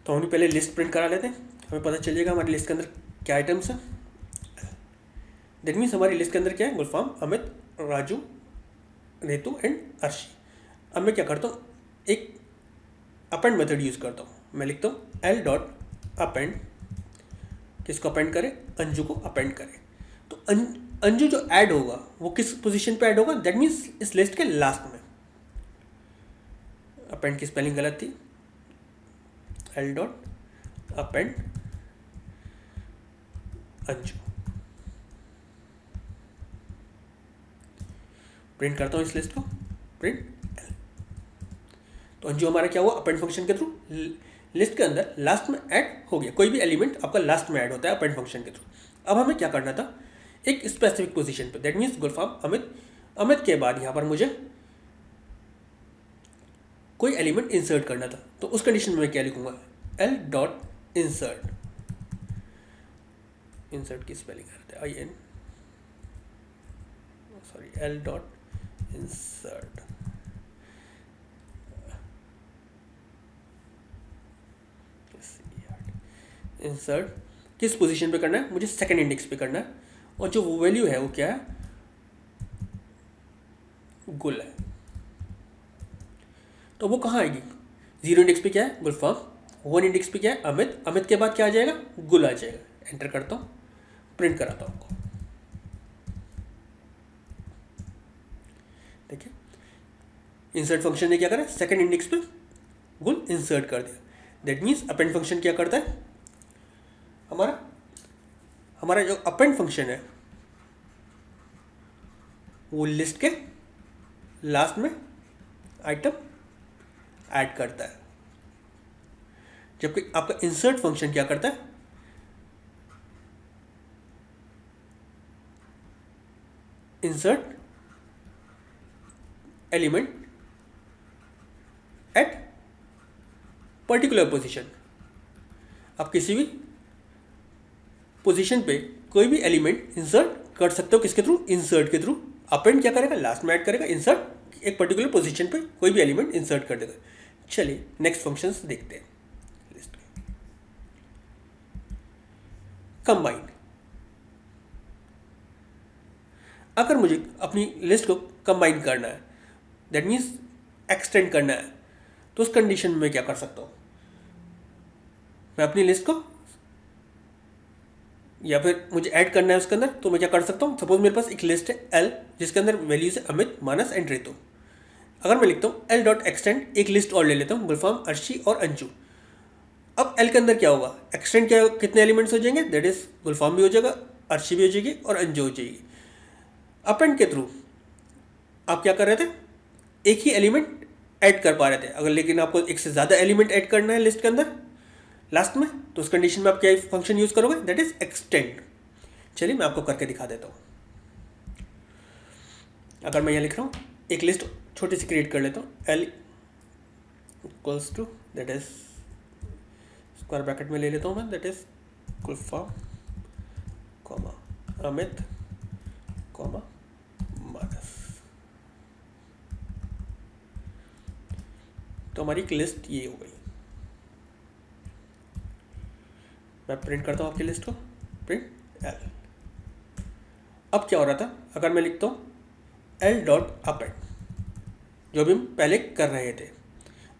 तो हम पहले लिस्ट प्रिंट करा लेते हैं, हमें पता चल जाएगा हमारी लिस्ट के अंदर क्या आइटम्स हैं। दैट मीन्स हमारी लिस्ट के अंदर क्या है, गुलफाम, अमित, राजू, रितु एंड अर्शी। अब मैं क्या करता हूँ, एक अपेंड मेथड यूज़ करता हूँ। मैं लिखता हूँ एल डॉट अपेंड, किसको अपेंड करे, अंजू को अपेंड करे। तो अंजू जो ऐड होगा वो किस पोजीशन पे ऐड होगा, दैट मीन्स इस लिस्ट के लास्ट में। अपेंड की स्पेलिंग गलत थी, L dot append Anju. Print करता हूँ इस लिस्ट को, प्रिंट एल। तो जो हमारा क्या हुआ, अपेंड फंक्शन के थ्रू लिस्ट के अंदर लास्ट में ऐड हो गया, कोई भी एलिमेंट आपका लास्ट में ऐड होता है अपेंड फंक्शन के थ्रू। अब हमें क्या करना था, एक स्पेसिफिक पोजीशन पे, दैट मीन्स गुलफाम अमित, अमित के बाद यहाँ पर मुझे कोई एलिमेंट इंसर्ट करना था। तो उस कंडीशन में मैं क्या लिखूंगा, एल डॉट इंसर्ट, इंसर्ट की स्पेलिंग करते हैं I N, sorry, L dot insert, insert किस पोजीशन पे करना है, मुझे सेकंड इंडेक्स पे करना है, और जो वो वैल्यू है वो क्या है, गुल है। तो वो कहाँ आएगी, 0 इंडेक्स पे क्या है गुलफाम, 1 इंडेक्स पे क्या है अमित, अमित के बाद क्या आ जाएगा, गुल आ जाएगा। एंटर करता हूँ, प्रिंट कराता हूँ आपको, देखिए इंसर्ट फंक्शन ने क्या करा, सेकंड इंडेक्स पे गुल इंसर्ट कर दिया। दैट मीन्स अपेंड फंक्शन क्या करता है, हमारा जो अपेंड फंक्शन है वो लिस्ट के लास्ट में आइटम ऐड करता है, जबकि आपका इंसर्ट फंक्शन क्या करता है, insert element at particular position. आप किसी भी पोजीशन पे कोई भी एलिमेंट इंसर्ट कर सकते हो, किसके थ्रू, इंसर्ट के थ्रू। अपेंड क्या करेगा, लास्ट में ऐड करेगा, इंसर्ट एक पर्टिकुलर पोजीशन पे कोई भी एलिमेंट इंसर्ट कर देगा। चलिए नेक्स्ट फंक्शंस देखते हैं लिस्ट के। कंबाइन, अगर मुझे अपनी लिस्ट को कंबाइन करना है, दैट मीन्स एक्सटेंड करना है, तो उस कंडीशन में क्या कर सकता हूँ, मैं अपनी लिस्ट को, या फिर मुझे ऐड करना है उसके अंदर, तो मैं क्या कर सकता हूँ, सपोज मेरे पास एक लिस्ट है एल, जिसके अंदर वैल्यूज है अमित, मानस एंड रितु। अगर मैं लिखता हूँ एल डॉट एक्सटेंड, एक लिस्ट और ले लेता हूँ, गुलफाम, अर्शी और अंजू। अब एल के अंदर क्या होगा, एक्सटेंड क्या, कितने एलिमेंट्स हो जाएंगे, दैट इज गुलफाम भी हो जाएगा, अर्शी भी हो जाएगी और अंजू हो जाएगी। अपेंड के थ्रू आप क्या कर रहे थे, एक ही एलिमेंट ऐड कर पा रहे थे। अगर लेकिन आपको एक से ज़्यादा एलिमेंट ऐड करना है लिस्ट के अंदर लास्ट में, तो उस कंडीशन में आप क्या फंक्शन यूज़ करोगे, दैट इज एक्सटेंड। चलिए मैं आपको करके दिखा देता हूँ। अगर मैं यहाँ लिख रहा हूँ, एक लिस्ट छोटी सी क्रिएट कर लेता हूँ, L equals to, that is square bracket में ले लेता हूँ मैं, that is Gulfam comma Amit comma Manas. तो हमारी एक लिस्ट ये हो गई। मैं प्रिंट करता हूँ आपकी लिस्ट को, प्रिंट एल। अब क्या हो रहा था, अगर मैं लिखता हूँ एल डॉट अपेंड, जो भी हम पहले कर रहे थे,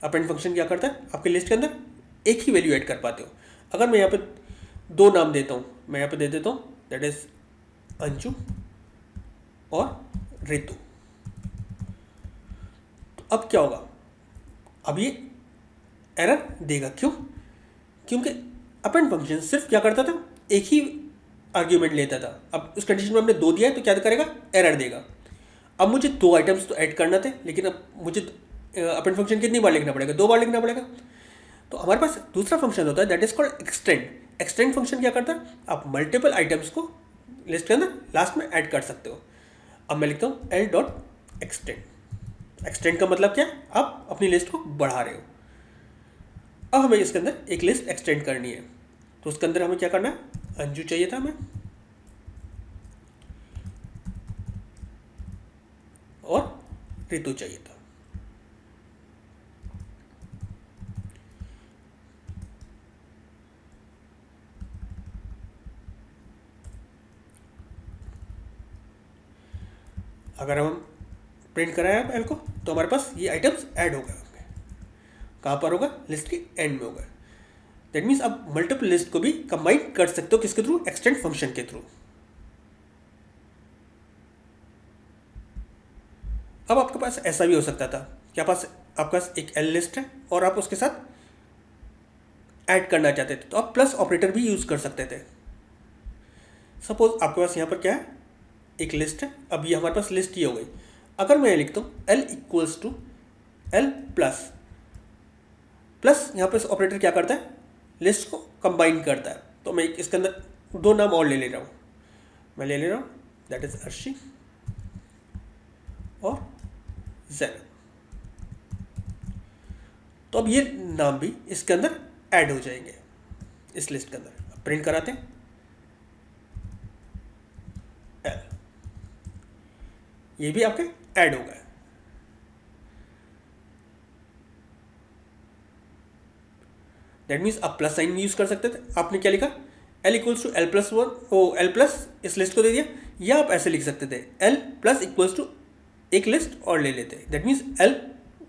अपेंड फंक्शन क्या करता है, आपकी लिस्ट के अंदर एक ही वैल्यू ऐड कर पाते हो। अगर मैं यहाँ पे 2 नाम देता हूँ, मैं यहाँ पे दे देता हूँ, दैट इज अंशु और रितु। तो अब क्या होगा, अब ये एरर देगा, क्यों, क्योंकि अपेंड फंक्शन सिर्फ क्या करता था, एक ही आर्ग्यूमेंट लेता था। अब उस कंडीशन में हमने 2 दिया है तो क्या करेगा, एरर देगा। अब मुझे 2 आइटम्स तो ऐड करना थे, लेकिन अब मुझे अपेंड फंक्शन कितनी बार लिखना पड़ेगा, 2 बार लिखना पड़ेगा। तो हमारे पास दूसरा फंक्शन होता है, that is called extend. Extend function क्या करता है, आप मल्टीपल आइटम्स को लिस्ट के अंदर लास्ट में ऐड कर सकते हो। अब मैं लिखता हूँ एल डॉट एक्सटेंड। एक्सटेंड का मतलब क्या है, आप अपनी लिस्ट को बढ़ा रहे हो। अब हमें इसके अंदर एक लिस्ट एक्सटेंड करनी है, तो उसके अंदर हमें क्या करना है, अंजू चाहिए था हमें और रितु चाहिए था। अगर हम प्रिंट कराएं एल को, तो हमारे पास ये आइटम्स ऐड हो गए होंगे। कहाँ पर होगा, लिस्ट के एंड में होगा। दैट मीन्स आप मल्टीपल लिस्ट को भी कंबाइन कर सकते हो, किसके थ्रू, एक्सटेंड फंक्शन के थ्रू। अब आपके पास ऐसा भी हो सकता था कि आपके पास एक एल लिस्ट है और आप उसके साथ ऐड करना चाहते थे, तो आप प्लस ऑपरेटर भी यूज़ कर सकते थे। सपोज आपके पास यहाँ पर क्या है, एक लिस्ट है, अब ये हमारे पास लिस्ट ये हो गई। अगर मैं लिखता हूँ L equals to L plus plus, यहाँ पे ऑपरेटर क्या करता है, लिस्ट को कंबाइन करता है। तो मैं इसके अंदर दो नाम और ले रहा हूँ, मैं ले रहा हूँ दैट इज अर्शी और जैनब। तो अब ये नाम भी इसके अंदर ऐड हो जाएंगे इस लिस्ट के अंदर। प्रिंट कराते हैं L, ये भी आपके ऐड हो गए। दैट मीन्स आप प्लस साइन यूज कर सकते थे। आपने क्या लिखा, L equals to L plus one, oh L plus इस लिस्ट को दे दिया, या आप ऐसे लिख सकते थे L प्लस इक्वल्स टू एक लिस्ट और ले लेते। दैट मीन्स L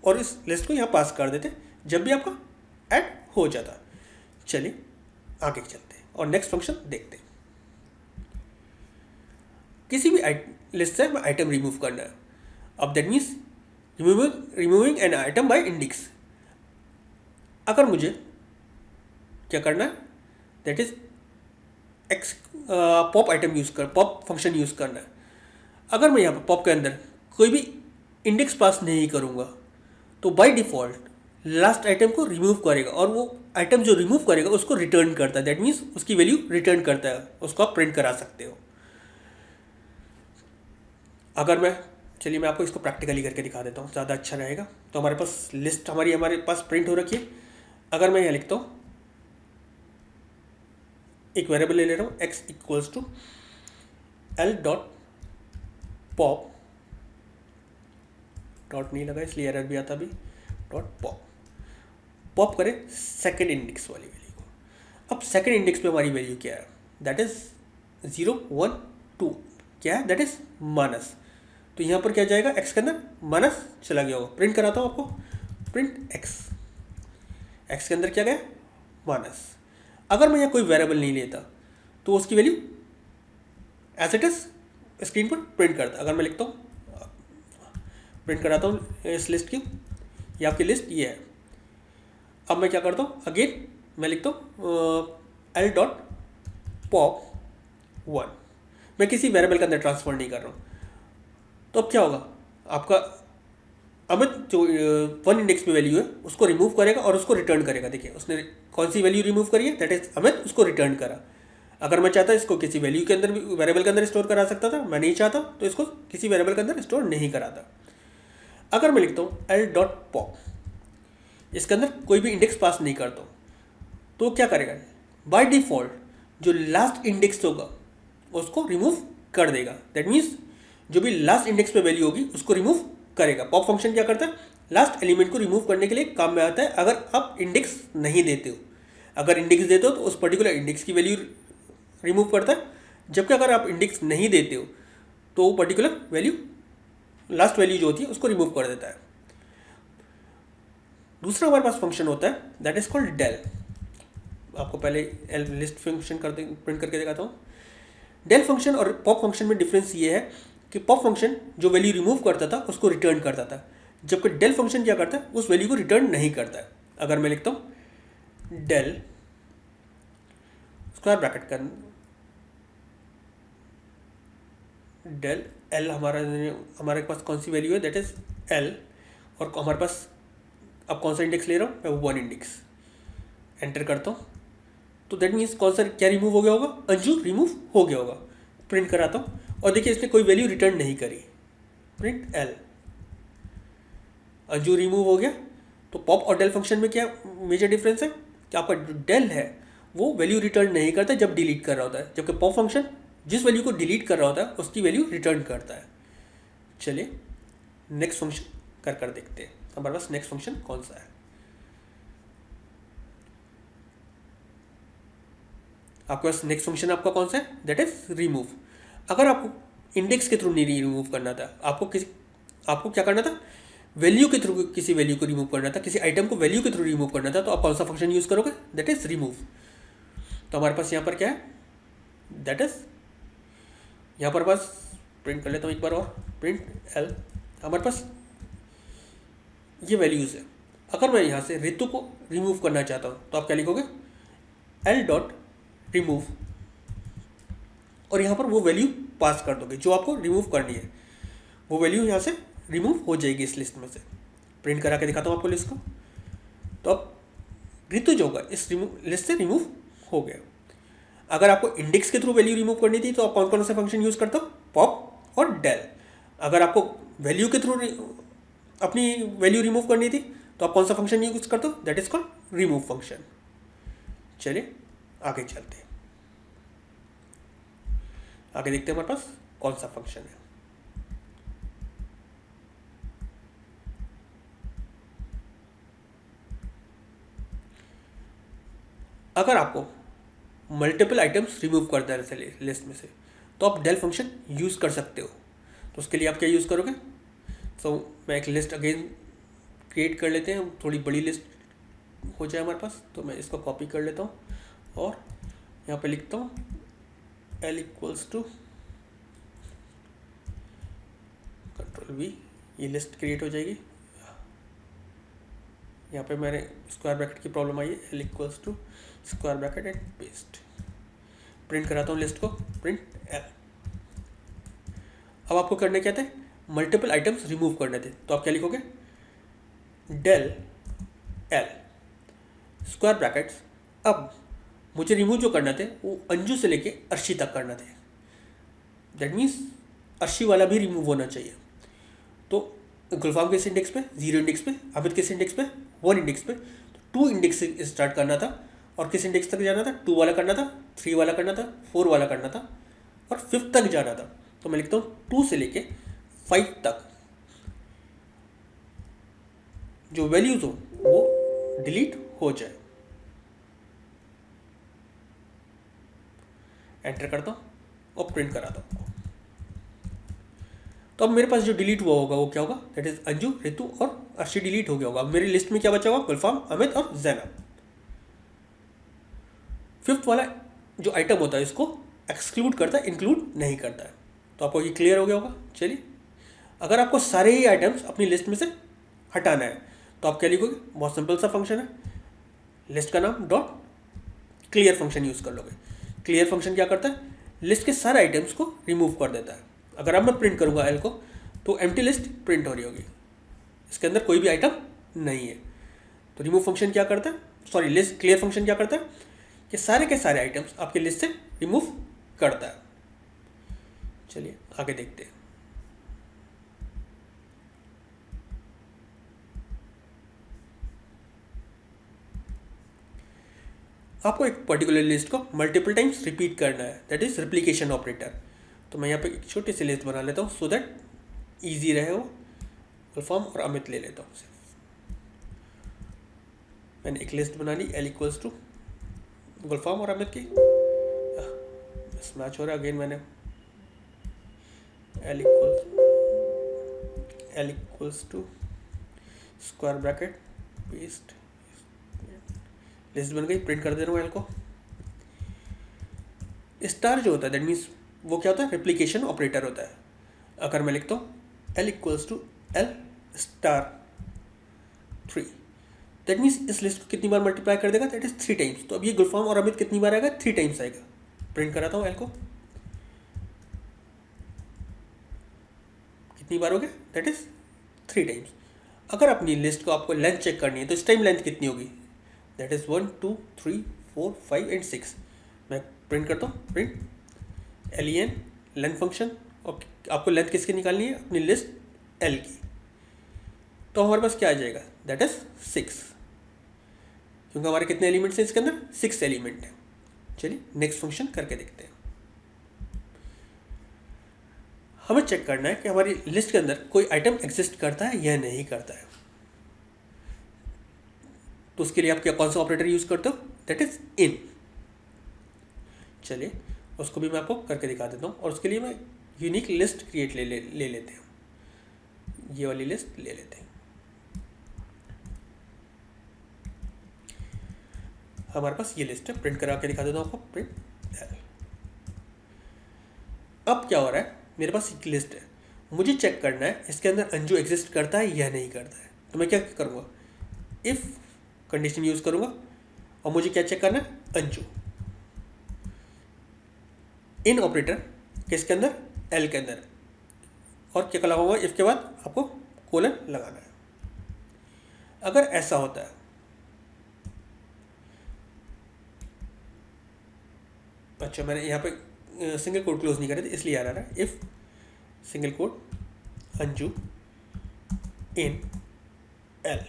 और इस लिस्ट को यहाँ पास कर देते जब भी आपका ऐड हो जाता। चलिए आगे चलते हैं और नेक्स्ट फंक्शन देखते हैं। किसी भी लिस्ट से हमें आइटम रिमूव करना है। अब that means removing an item by index. अगर मुझे क्या करना है, that is x pop item use कर, पॉप फंक्शन यूज करना है। अगर मैं यहाँ पर पॉप के अंदर कोई भी इंडेक्स पास नहीं करूँगा तो बाय डिफ़ॉल्ट लास्ट आइटम को रिमूव करेगा, और वो आइटम जो रिमूव करेगा उसको रिटर्न करता है। दैट मीन्स उसकी वैल्यू रिटर्न करता है, उसको आप प्रिंट करा सकते हो। अगर मैं, चलिए मैं आपको इसको प्रैक्टिकली करके दिखा देता हूँ, ज़्यादा अच्छा रहेगा। तो हमारे पास लिस्ट हमारे पास प्रिंट हो रखी है। अगर मैं यहाँ लिखता हूँ, एक वेरिएबल ले रहा हूँ x equals to L dot pop, dot नहीं लगा इसलिए एरर भी आता भी, डॉट पॉप, पॉप करें सेकेंड इंडेक्स वाली वैल्यू को। अब सेकेंड इंडेक्स पे हमारी वैल्यू क्या है, दैट इज 0 1 2, क्या है, दैट इज माइनस। तो यहाँ पर क्या जाएगा, x के अंदर माइनस चला गया होगा। प्रिंट कराता हूँ आपको, प्रिंट x के अंदर क्या गया, माइनस। अगर मैं यहाँ कोई वेरिएबल नहीं लेता तो उसकी value as it is screen पर प्रिंट करता। अगर मैं लिखता हूँ, प्रिंट कराता हूँ इस लिस्ट की, ये आपकी लिस्ट ये है। अब मैं क्या करता हूँ, अगेन मैं लिखता हूँ L डॉट पॉप 1, मैं किसी वेरिएबल के अंदर ट्रांसफर नहीं कर रहा हूँ। तो अब क्या होगा, आपका अमित जो 1 इंडेक्स में वैल्यू है उसको रिमूव करेगा और उसको रिटर्न करेगा। देखिए उसने कौन सी वैल्यू रिमूव करी है, दैट इज अमित, उसको रिटर्न करा। अगर मैं चाहता इसको किसी वैल्यू के अंदर, वेरिएबल के अंदर स्टोर करा सकता था, मैं नहीं चाहता तो इसको किसी वेरिएबल के अंदर स्टोर नहीं कराता। अगर मैं लिखता हूँ L डॉट पॉप, इसके अंदर कोई भी इंडेक्स पास नहीं करता हूँ, तो क्या करेगा, बाय डिफ़ॉल्ट जो लास्ट इंडेक्स होगा उसको रिमूव कर देगा। दैट मीन्स जो भी लास्ट इंडेक्स पे वैल्यू होगी उसको रिमूव करेगा। पॉप फंक्शन क्या करता है, लास्ट एलिमेंट को रिमूव करने के लिए काम में आता है अगर आप इंडेक्स नहीं देते हो। अगर इंडेक्स देते हो तो उस पर्टिकुलर इंडेक्स की वैल्यू रिमूव करता है, जबकि अगर आप इंडेक्स नहीं देते हो तो वो पर्टिकुलर वैल्यू, लास्ट वैल्यू जो होती है उसको रिमूव कर देता है। दूसरा हमारे पास फंक्शन होता है दैट इज कॉल्ड डेल। आपको पहले लिस्ट फंक्शन करते प्रिंट करके दिखाता हूँ। डेल फंक्शन और पॉप फंक्शन में डिफरेंस ये है कि पॉप फंक्शन जो वैल्यू रिमूव करता था उसको रिटर्न करता था, जबकि डेल फंक्शन क्या करता है, उस वैल्यू को रिटर्न नहीं करता है। अगर मैं लिखता हूँ डेल स्क्वायर ब्रैकेट कर, डेल एल, हमारे पास कौन सी वैल्यू है, दैट इज एल, और हमारे पास अब कौन सा इंडेक्स ले रहा हूँ मैं, 1 इंडेक्स। एंटर करता हूँ तो दैट मीन्स कौन सा क्या रिमूव हो गया होगा, अंजू रिमूव हो गया होगा। प्रिंट कराता हूँ और देखिए इसने कोई वैल्यू रिटर्न नहीं करी, प्रिंट एल, अंजू रिमूव हो गया। तो पॉप और डेल फंक्शन में क्या मेजर डिफरेंस है कि आपका जो डेल है वो वैल्यू रिटर्न नहीं करता जब डिलीट कर रहा होता है, जबकि पॉप फंक्शन जिस वैल्यू को डिलीट कर रहा होता है उसकी वैल्यू रिटर्न करता है। चलिए नेक्स्ट फंक्शन कर देखते हैं हमारे पास नेक्स्ट फंक्शन कौन सा है। आपके पास नेक्स्ट फंक्शन आपका कौन सा है, दैट इज रिमूव। अगर आपको इंडेक्स के थ्रू नहीं रिमूव करना था, आपको क्या करना था, वैल्यू के थ्रू किसी वैल्यू को रिमूव करना था, किसी आइटम को वैल्यू के थ्रू रिमूव करना था, तो आप कौन सा फंक्शन यूज़ करोगे, दैट इज रिमूव। तो हमारे पास यहाँ पर क्या है, दैट इज यहाँ पर बस प्रिंट कर लेता हूँ एक बार और, प्रिंट एल। हमारे पास ये वैल्यूज़ है। अगर मैं यहाँ से ऋतु को रिमूव करना चाहता हूँ तो आप क्या लिखोगे, एल डॉट रिमूव, और यहाँ पर वो वैल्यू पास कर दोगे जो आपको रिमूव करनी है। वो वैल्यू यहाँ से रिमूव हो जाएगी इस लिस्ट में से। प्रिंट करा के दिखाता हूँ आपको लिस्ट को। तो अब ऋतु जो होगा इस लिस्ट से रिमूव हो गया। अगर आपको इंडेक्स के थ्रू वैल्यू रिमूव करनी थी तो आप कौन कौन से फंक्शन यूज़ करते हो, पॉप और डेल। अगर आपको वैल्यू के थ्रू अपनी वैल्यू रिमूव करनी थी तो आप कौन सा फंक्शन यूज़ करते हो, that is called remove function. चलिए आगे चलते हैं, आगे देखते हैं हमारे पास कौन सा फंक्शन है। अगर आपको मल्टीपल आइटम्स रिमूव करना है जैसे लिस्ट में से तो आप डेल फंक्शन यूज़ कर सकते हो। तो उसके लिए आप क्या यूज़ करोगे, तो मैं एक लिस्ट अगेन क्रिएट कर लेते हैं, थोड़ी बड़ी लिस्ट हो जाए हमारे पास। तो मैं इसको कॉपी कर लेता हूँ और यहाँ पे लिखता हूँ L इक्वल्स टू Ctrl+V, ये लिस्ट क्रिएट हो जाएगी। यहाँ पे मैंने स्क्वायर ब्रैकेट की प्रॉब्लम आई है, L equals to square bracket and paste. Print कराता हूँ लिस्ट को, प्रिंट L। अब आपको करने क्या थे, मल्टीपल आइटम्स रिमूव करने थे। तो आप क्या लिखोगे, डेल L स्क्वायर ब्रैकेट्स। अब मुझे रिमूव जो करना थे वो अंजू से लेके अर्शी तक करना थे, दैट मीन्स अर्शी वाला भी रिमूव होना चाहिए। तो गुलफाम किस इंडेक्स पे, 0 इंडेक्स पे, आबिद किस इंडेक्स पे, 1 इंडेक्स पे। तो 2 इंडेक्स से स्टार्ट करना था और किस इंडेक्स तक जाना था, 2 वाला करना था, 3 वाला करना था, 4 वाला करना था और 5 तक जाना था। तो मैं लिखता हूँ 2 से लेके 5 तक जो वैल्यूज हो वो डिलीट हो जाए। एंटर करता हूँ और प्रिंट कराता हूँ। तो अब मेरे पास जो डिलीट हुआ होगा वो क्या होगा, दैट इज अंजू, ऋतु और अर्शी डिलीट हो गया होगा। अब मेरी लिस्ट में क्या बचा होगा, गुलफाम, अमित और जैनब। 5th वाला जो आइटम होता है इसको एक्सक्लूड करता है, इंक्लूड नहीं करता है। तो आपको ये क्लियर हो गया होगा। चलिए, अगर आपको सारे ही आइटम्स अपनी लिस्ट में से हटाना है तो आप क्या लिखोगे, बहुत सिंपल सा फंक्शन है, लिस्ट का नाम डॉट क्लियर फंक्शन यूज़ कर लोगे। क्लियर फंक्शन क्या करता है, लिस्ट के सारे आइटम्स को रिमूव कर देता है। अगर अब मैं प्रिंट करूँगा एल को तो एम्प्टी लिस्ट प्रिंट हो रही होगी, इसके अंदर कोई भी आइटम नहीं है। तो रिमूव फंक्शन क्या करता है, सॉरी लिस्ट क्लियर फंक्शन क्या करता है कि सारे के सारे आइटम्स आपके लिस्ट से रिमूव करता है। चलिए आगे देखते हैं। आपको एक पर्टिकुलर लिस्ट को मल्टीपल टाइम्स रिपीट करना है, दैट इज रिप्लिकेशन ऑपरेटर। तो मैं यहाँ पे एक छोटी सी लिस्ट बना लेता हूँ सो दैट ईजी रहे वो। गुलफाम और अमित ले लेता हूँ सिर्फ। मैंने एक लिस्ट बना ली, एल इक्वल्स टू गुलफाम और अमित की। मैच हो रहा है अगेन, मैंने L equals to square bracket paste, list बन गई। प्रिंट कर दे रहा हूँ एल को। स्टार जो होता है दैट मीन्स वो क्या होता है, रेप्लिकेशन ऑपरेटर होता है। अगर मैं लिखता हूँ L equals to L star 3, that means इस लिस्ट को कितनी बार मल्टीप्लाई कर देगा, दैट इज 3 टाइम्स। तो अब ये गुलफाम और अमित कितनी बार आएगा, 3 टाइम्स आएगा। प्रिंट कराता हूँ एल को, कितनी बार हो गया, दैट इज 3 टाइम्स। अगर अपनी लिस्ट को आपको लेंथ चेक करनी है तो इस टाइम लेंथ कितनी होगी, दैट इज 1 2 3 4 5 एंड 6। मैं प्रिंट करता हूँ, प्रिंट len लेंथ फंक्शन। और आपको लेंथ किसकी निकालनी है, अपनी लिस्ट एल की। तो हमारे पास क्या आ जाएगा, दैट इज 6, क्योंकि हमारे कितने एलिमेंट्स हैं इसके अंदर, 6 एलिमेंट हैं। चलिए नेक्स्ट फंक्शन करके देखते हैं। हमें चेक करना है कि हमारी लिस्ट के अंदर कोई आइटम एग्जिस्ट करता है या नहीं करता है। तो उसके लिए आप क्या कौन सा ऑपरेटर यूज करते हो, दैट इज इन। चलिए उसको भी मैं आपको करके दिखा देता हूँ। और उसके लिए मैं यूनिक लिस्ट क्रिएट ले लेते हैं, ये वाली लिस्ट ले लेते हैं। हमारे पास ये लिस्ट है, प्रिंट करा के दिखा देता हूँ आपको, प्रिंट एल। अब क्या हो रहा है, मेरे पास एक लिस्ट है, मुझे चेक करना है इसके अंदर अंजू एग्जिस्ट करता है या नहीं करता है। तो मैं क्या करूँगा, इफ़ कंडीशन यूज़ करूँगा और मुझे क्या चेक करना है, अंजू। इन ऑपरेटर किसके अंदर, एल के अंदर। और क्या लगाऊंगा, इफ के बाद आपको कोलन लगाना है। अगर ऐसा होता है, अच्छा मैंने यहाँ पे सिंगल कोट क्लोज नहीं करे थे इसलिए आ रहा है, if single quote Anju in L,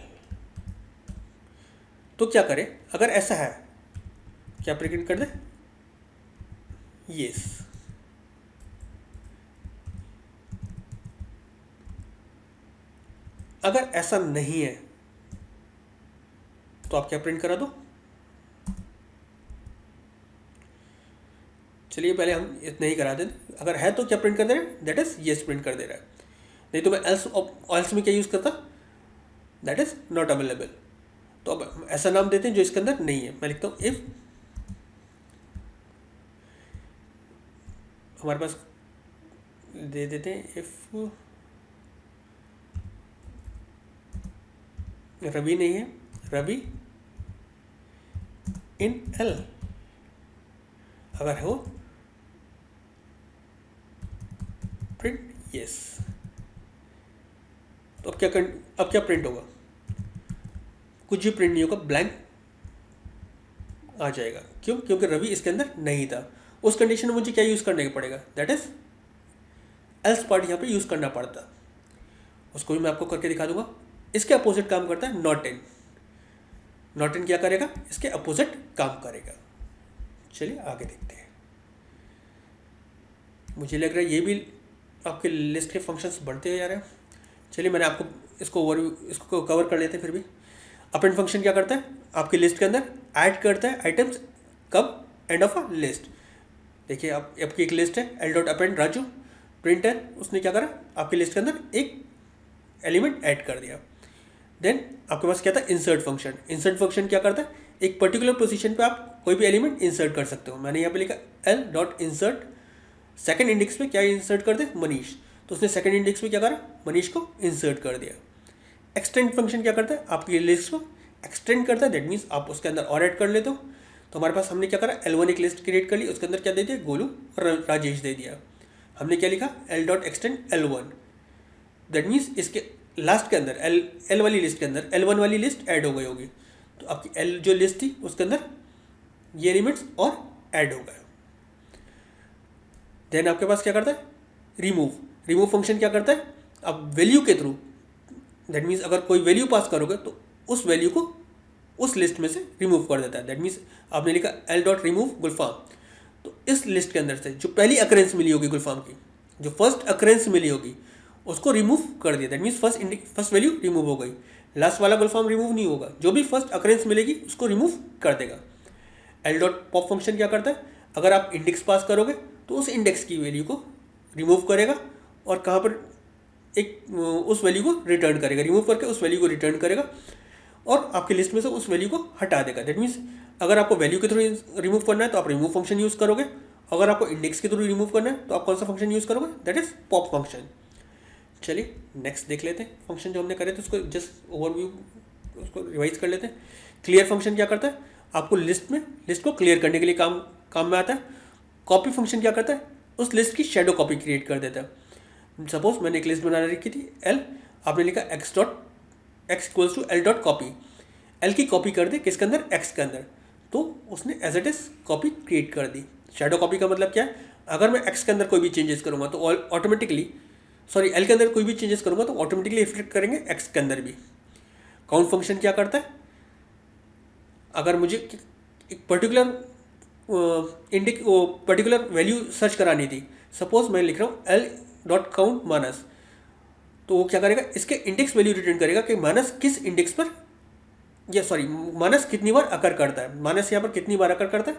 तो क्या करें, अगर ऐसा है क्या प्रिंट कर दे, यस। अगर ऐसा नहीं है तो आप क्या प्रिंट करा दो, चलिए पहले हम इतना ही करा दें। अगर है तो क्या प्रिंट कर दे रहे हैं, दैट इज येस प्रिंट कर दे रहा है। नहीं तो मैं एल्स में क्या यूज़ करता, दैट इज नॉट अवेलेबल। तो अब ऐसा नाम देते हैं जो इसके अंदर नहीं है। मैं लिखता हूँ इफ हमारे पास दे देते हैं, इफ रवि नहीं है, रवि इन एल अगर हो प्रिंट यस। तो अब क्या प्रिंट होगा, कुछ भी प्रिंट नहीं होगा, ब्लैंक आ जाएगा। क्यों, क्योंकि रवि इसके अंदर नहीं था। उस कंडीशन में मुझे क्या यूज़ करने का पड़ेगा, दैट इज एल्स पार्ट यहाँ पे यूज़ करना पड़ता। उसको भी मैं आपको करके दिखा दूंगा। इसके अपोजिट काम करता है नॉट इन। नॉट इन क्या करेगा, इसके अपोजिट काम करेगा। चलिए आगे देखते हैं। मुझे लग रहा है ये भी आपके लिस्ट के फंक्शंस बढ़ते हुए जा रहे हैं। चलिए मैंने आपको इसको कवर कर लेते हैं। फिर भी अपेंड फंक्शन क्या करता है, आपकी लिस्ट के अंदर ऐड करता है आइटम्स कब, एंड ऑफ अ लिस्ट। देखिए आपकी एक लिस्ट है, L dot append Raju printer, उसने क्या करा, आपकी लिस्ट के अंदर एक एलिमेंट ऐड कर दिया। देन आपके पास क्या था, इंसर्ट फंक्शन। इंसर्ट फंक्शन क्या करता है, एक पर्टिकुलर पोजीशन पे आप कोई भी एलिमेंट इंसर्ट कर सकते हो। मैंने यहाँ पे लिखा L dot insert, second index पे क्या इंसर्ट कर दे, मनीष। तो उसने सेकंड इंडेक्स पे क्या करा, मनीष को इंसर्ट कर दिया। एक्सटेंड फंक्शन क्या करता है, आपकी लिस्ट को एक्सटेंड करता है। दैट मीन्स आप उसके अंदर और ऐड कर लेते हो। तो हमारे पास हमने क्या करा, L1 एक लिस्ट क्रिएट कर ली, उसके अंदर क्या दे दिया, गोलू और राजेश दे दिया। हमने क्या लिखा, L dot extend L1। That means इसके लास्ट के अंदर एल वाली लिस्ट के अंदर L1 वाली लिस्ट ऐड हो गई होगी। तो आपकी एल जो लिस्ट थी उसके अंदर ये एलिमेंट्स और ऐड हो गए। देन आपके पास क्या करता है, रिमूव फंक्शन क्या करता है, अब वैल्यू के थ्रू, दैट मीन्स अगर कोई वैल्यू पास करोगे तो उस वैल्यू को उस लिस्ट में से रिमूव कर देता है। दैट मीन्स आपने लिखा एल डॉट रिमूव गुलफाम, तो इस लिस्ट के अंदर से जो पहली अकरेंस मिली होगी गुलफाम की, जो फर्स्ट अकरेंस मिली होगी उसको रिमूव कर दिया। That means first value remove हो गई, लास्ट वाला गुलफाम रिमूव नहीं होगा। जो भी फर्स्ट अकरेंस मिलेगी उसको रिमूव कर देगा। एल डॉट पॉप फंक्शन क्या करता है, अगर आप इंडेक्स पास करोगे तो उस इंडेक्स की वैल्यू को रिमूव करेगा और कहाँ पर एक उस वैल्यू को रिटर्न करेगा, रिमूव करके उस वैल्यू को रिटर्न करेगा और आपकी लिस्ट में से उस वैल्यू को हटा देगा। दैट मीन्स अगर आपको वैल्यू के थ्रू रिमूव करना है तो आप रिमूव फंक्शन यूज़ करोगे, अगर आपको इंडेक्स के थ्रू रिमूव करना है तो आप कौन सा फंक्शन यूज़ करोगे, दैट इज पॉप फंक्शन। चलिए नेक्स्ट देख लेते हैं फंक्शन जो हमने करे थे, उसको जस्ट ओवरव्यू उसको रिवाइज कर लेते हैं। क्लियर फंक्शन क्या करता है, आपको लिस्ट को क्लियर करने के लिए काम में आता है। कॉपी फंक्शन क्या करता है, उस लिस्ट की शेडो कॉपी क्रिएट कर देता है। सपोज मैंने एक लिस्ट बना रखी थी एल, आपने लिखा X equals to L dot copy, L की कॉपी कर दे किसके अंदर, एक्स के अंदर, तो उसने as it is copy create कर दी। शेडो कॉपी का मतलब क्या है, अगर मैं एक्स के अंदर कोई भी चेंजेस करूँगा तो ऑटोमेटिकली एल के अंदर कोई भी चेंजेस करूँगा तो ऑटोमेटिकली इफेक्ट करेंगे एक्स के अंदर भी। काउंट फंक्शन क्या करता है, अगर मुझे एक पर्टिकुलर वैल्यू सर्च करानी थी, सपोज मैं लिख रहा हूँ एल डॉट काउंट मानस, तो वो क्या करेगा, इसके इंडेक्स वैल्यू रिटर्न करेगा कि मानस किस इंडेक्स पर, मानस कितनी बार अकर करता है, मानस यहाँ पर कितनी बार अकर करता है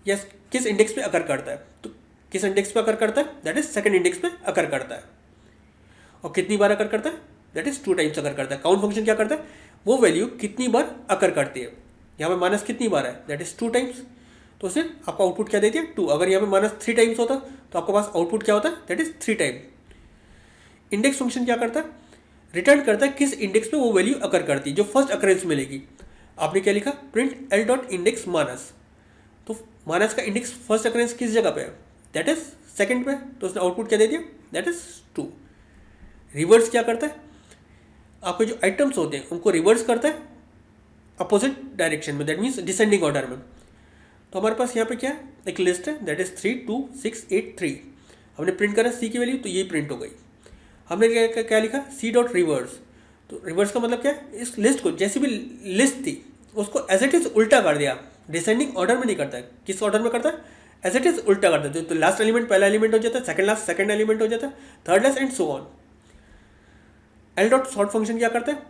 या किस इंडेक्स पे अकर करता है। तो किस इंडेक्स पे अकर करता है, दैट इज सेकंड इंडेक्स पे अकर करता है। और कितनी बार अकर करता है, दैट इज 2 टाइम्स अकर करता है। काउंट फंक्शन क्या करता है, वो वैल्यू कितनी बार अकर करती है। यहाँ पे माइनस कितनी बार है, दैट इज 2 टाइम्स, तो उसने आपको आउटपुट क्या दे दिया, 2। अगर यहाँ पे माइनस 3 टाइम्स होता तो आपके पास आउटपुट क्या होता है, that is 3 time. Index function क्या करता है, रिटर्न करता है किस इंडेक्स पे वो वैल्यू अकर करती है, जो फर्स्ट अकरेंस मिलेगी। आपने क्या लिखा, प्रिंट एल डॉट इंडेक्स मानस, तो मानस का इंडेक्स फर्स्ट अकरेंस किस जगह पे है, दैट इज सेकंड पे, तो उसने आउटपुट क्या दे दिया, दैट इज 2। रिवर्स क्या करता है, आपके जो आइटम्स होते हैं उनको रिवर्स करता है अपोजिट डायरेक्शन में, दैट मीन्स डिसेंडिंग ऑर्डर में। तो हमारे पास यहाँ पे क्या है, एक लिस्ट है, दैट इज 3 2 6 8 3। हमने प्रिंट करा सी की वैल्यू, तो ये प्रिंट हो गई। हमने क्या लिखा, सी डॉट रिवर्स। तो रिवर्स का मतलब क्या है, इस लिस्ट को, जैसी भी लिस्ट थी उसको एज इट इज उल्टा कर दिया, डिसेंडिंग ऑर्डर में नहीं करता है। किस ऑर्डर में करता है, एज इट इज उल्टा कर देते। तो लास्ट एलिमेंट पहला एलिमेंट हो जाता है, सेकंड लास्ट सेकंड एलिमेंट हो जाता है, third last and so on. L dot sort function क्या करता है,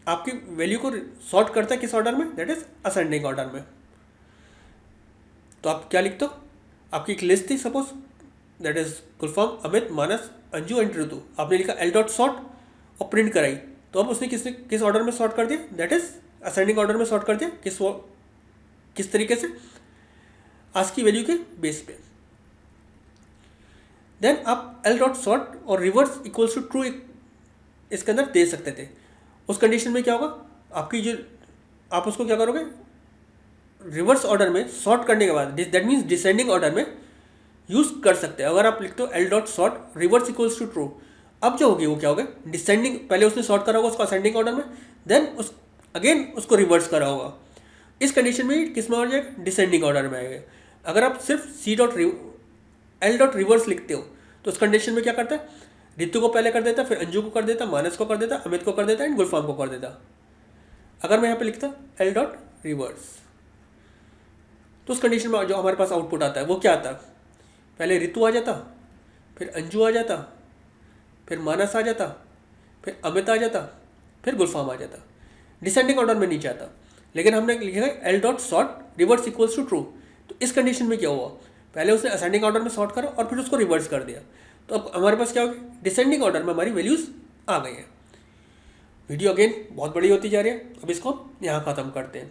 आपकी वैल्यू को सॉर्ट करता है किस ऑर्डर में, दैट इज असेंडिंग ऑर्डर में। तो आप क्या लिखते हो, आपकी एक लिस्ट थी suppose, that is Gulfam, Amit, Manas, Anju and Ritu. आपने लिखा एल डॉट सॉर्ट और प्रिंट कराई, तो अब उसने किस ऑर्डर में सॉर्ट कर दिया, दैट इज असेंडिंग ऑर्डर में सॉर्ट कर दिया। किस तरीके से, आज की वैल्यू के बेस पे। देन आप एल डॉट सॉर्ट और रिवर्स इक्वल्स टू ट्रू इसके अंदर दे सकते थे। उस कंडीशन में क्या होगा, आपकी जो, आप उसको क्या करोगे, रिवर्स ऑर्डर में सॉर्ट करने के बाद, दैट मीन्स डिसेंडिंग ऑर्डर में यूज कर सकते हैं। अगर आप लिखते हो L dot sort reverse equals to true, अब जो होगी वो क्या होगा, डिसेंडिंग, पहले उसने सॉर्ट करा होगा उसको असेंडिंग ऑर्डर में, देन अगेन उसको रिवर्स करा होगा। इस कंडीशन में किस में आ जाएगा, डिसेंडिंग ऑर्डर में आएगा। अगर आप सिर्फ C dot L dot reverse लिखते हो तो उस कंडीशन में क्या करता है, ऋतु को पहले कर देता, फिर अंजू को कर देता, मानस को कर देता, अमित को कर देता एंड गुलफाम को कर देता। अगर मैं यहाँ पे लिखता एल डॉट रिवर्स, तो उस कंडीशन में जो हमारे पास आउटपुट आता है वो क्या आता है, पहले ऋतु आ जाता, फिर अंजू आ जाता, फिर मानस आ जाता, फिर अमित आ जाता, फिर गुलफाम आ जाता। डिसेंडिंग ऑर्डर में नीचे आता। लेकिन हमने लिखा है L dot sort reverse equals to true, तो इस कंडीशन में क्या हुआ, पहले उसने असेंडिंग ऑर्डर में सॉर्ट करा और फिर उसको रिवर्स कर दिया। तो अब हमारे पास क्या होगा, डिसेंडिंग ऑर्डर में हमारी वैल्यूज़ आ गई हैं। वीडियो अगेन बहुत बड़ी होती जा रही है, अब इसको यहाँ ख़त्म करते हैं।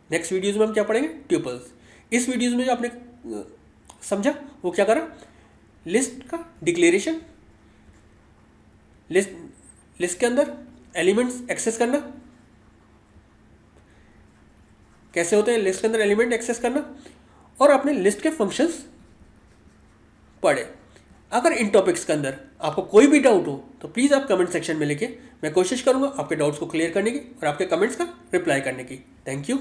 नेक्स्ट वीडियोज़ में हम क्या पढ़ेंगे, ट्यूपल्स। इस वीडियोज़ में जो आपने समझा वो क्या करा, लिस्ट का डिक्लेरेशन, लिस्ट के अंदर एलिमेंट्स एक्सेस करना, कैसे होते हैं लिस्ट के अंदर एलिमेंट एक्सेस करना, और आपने लिस्ट के फंक्शंस पढ़े। अगर इन टॉपिक्स के अंदर आपको कोई भी डाउट हो तो प्लीज़ आप कमेंट सेक्शन में लिखिए, मैं कोशिश करूंगा आपके डाउट्स को क्लियर करने की और आपके कमेंट्स का रिप्लाई करने की। Thank you.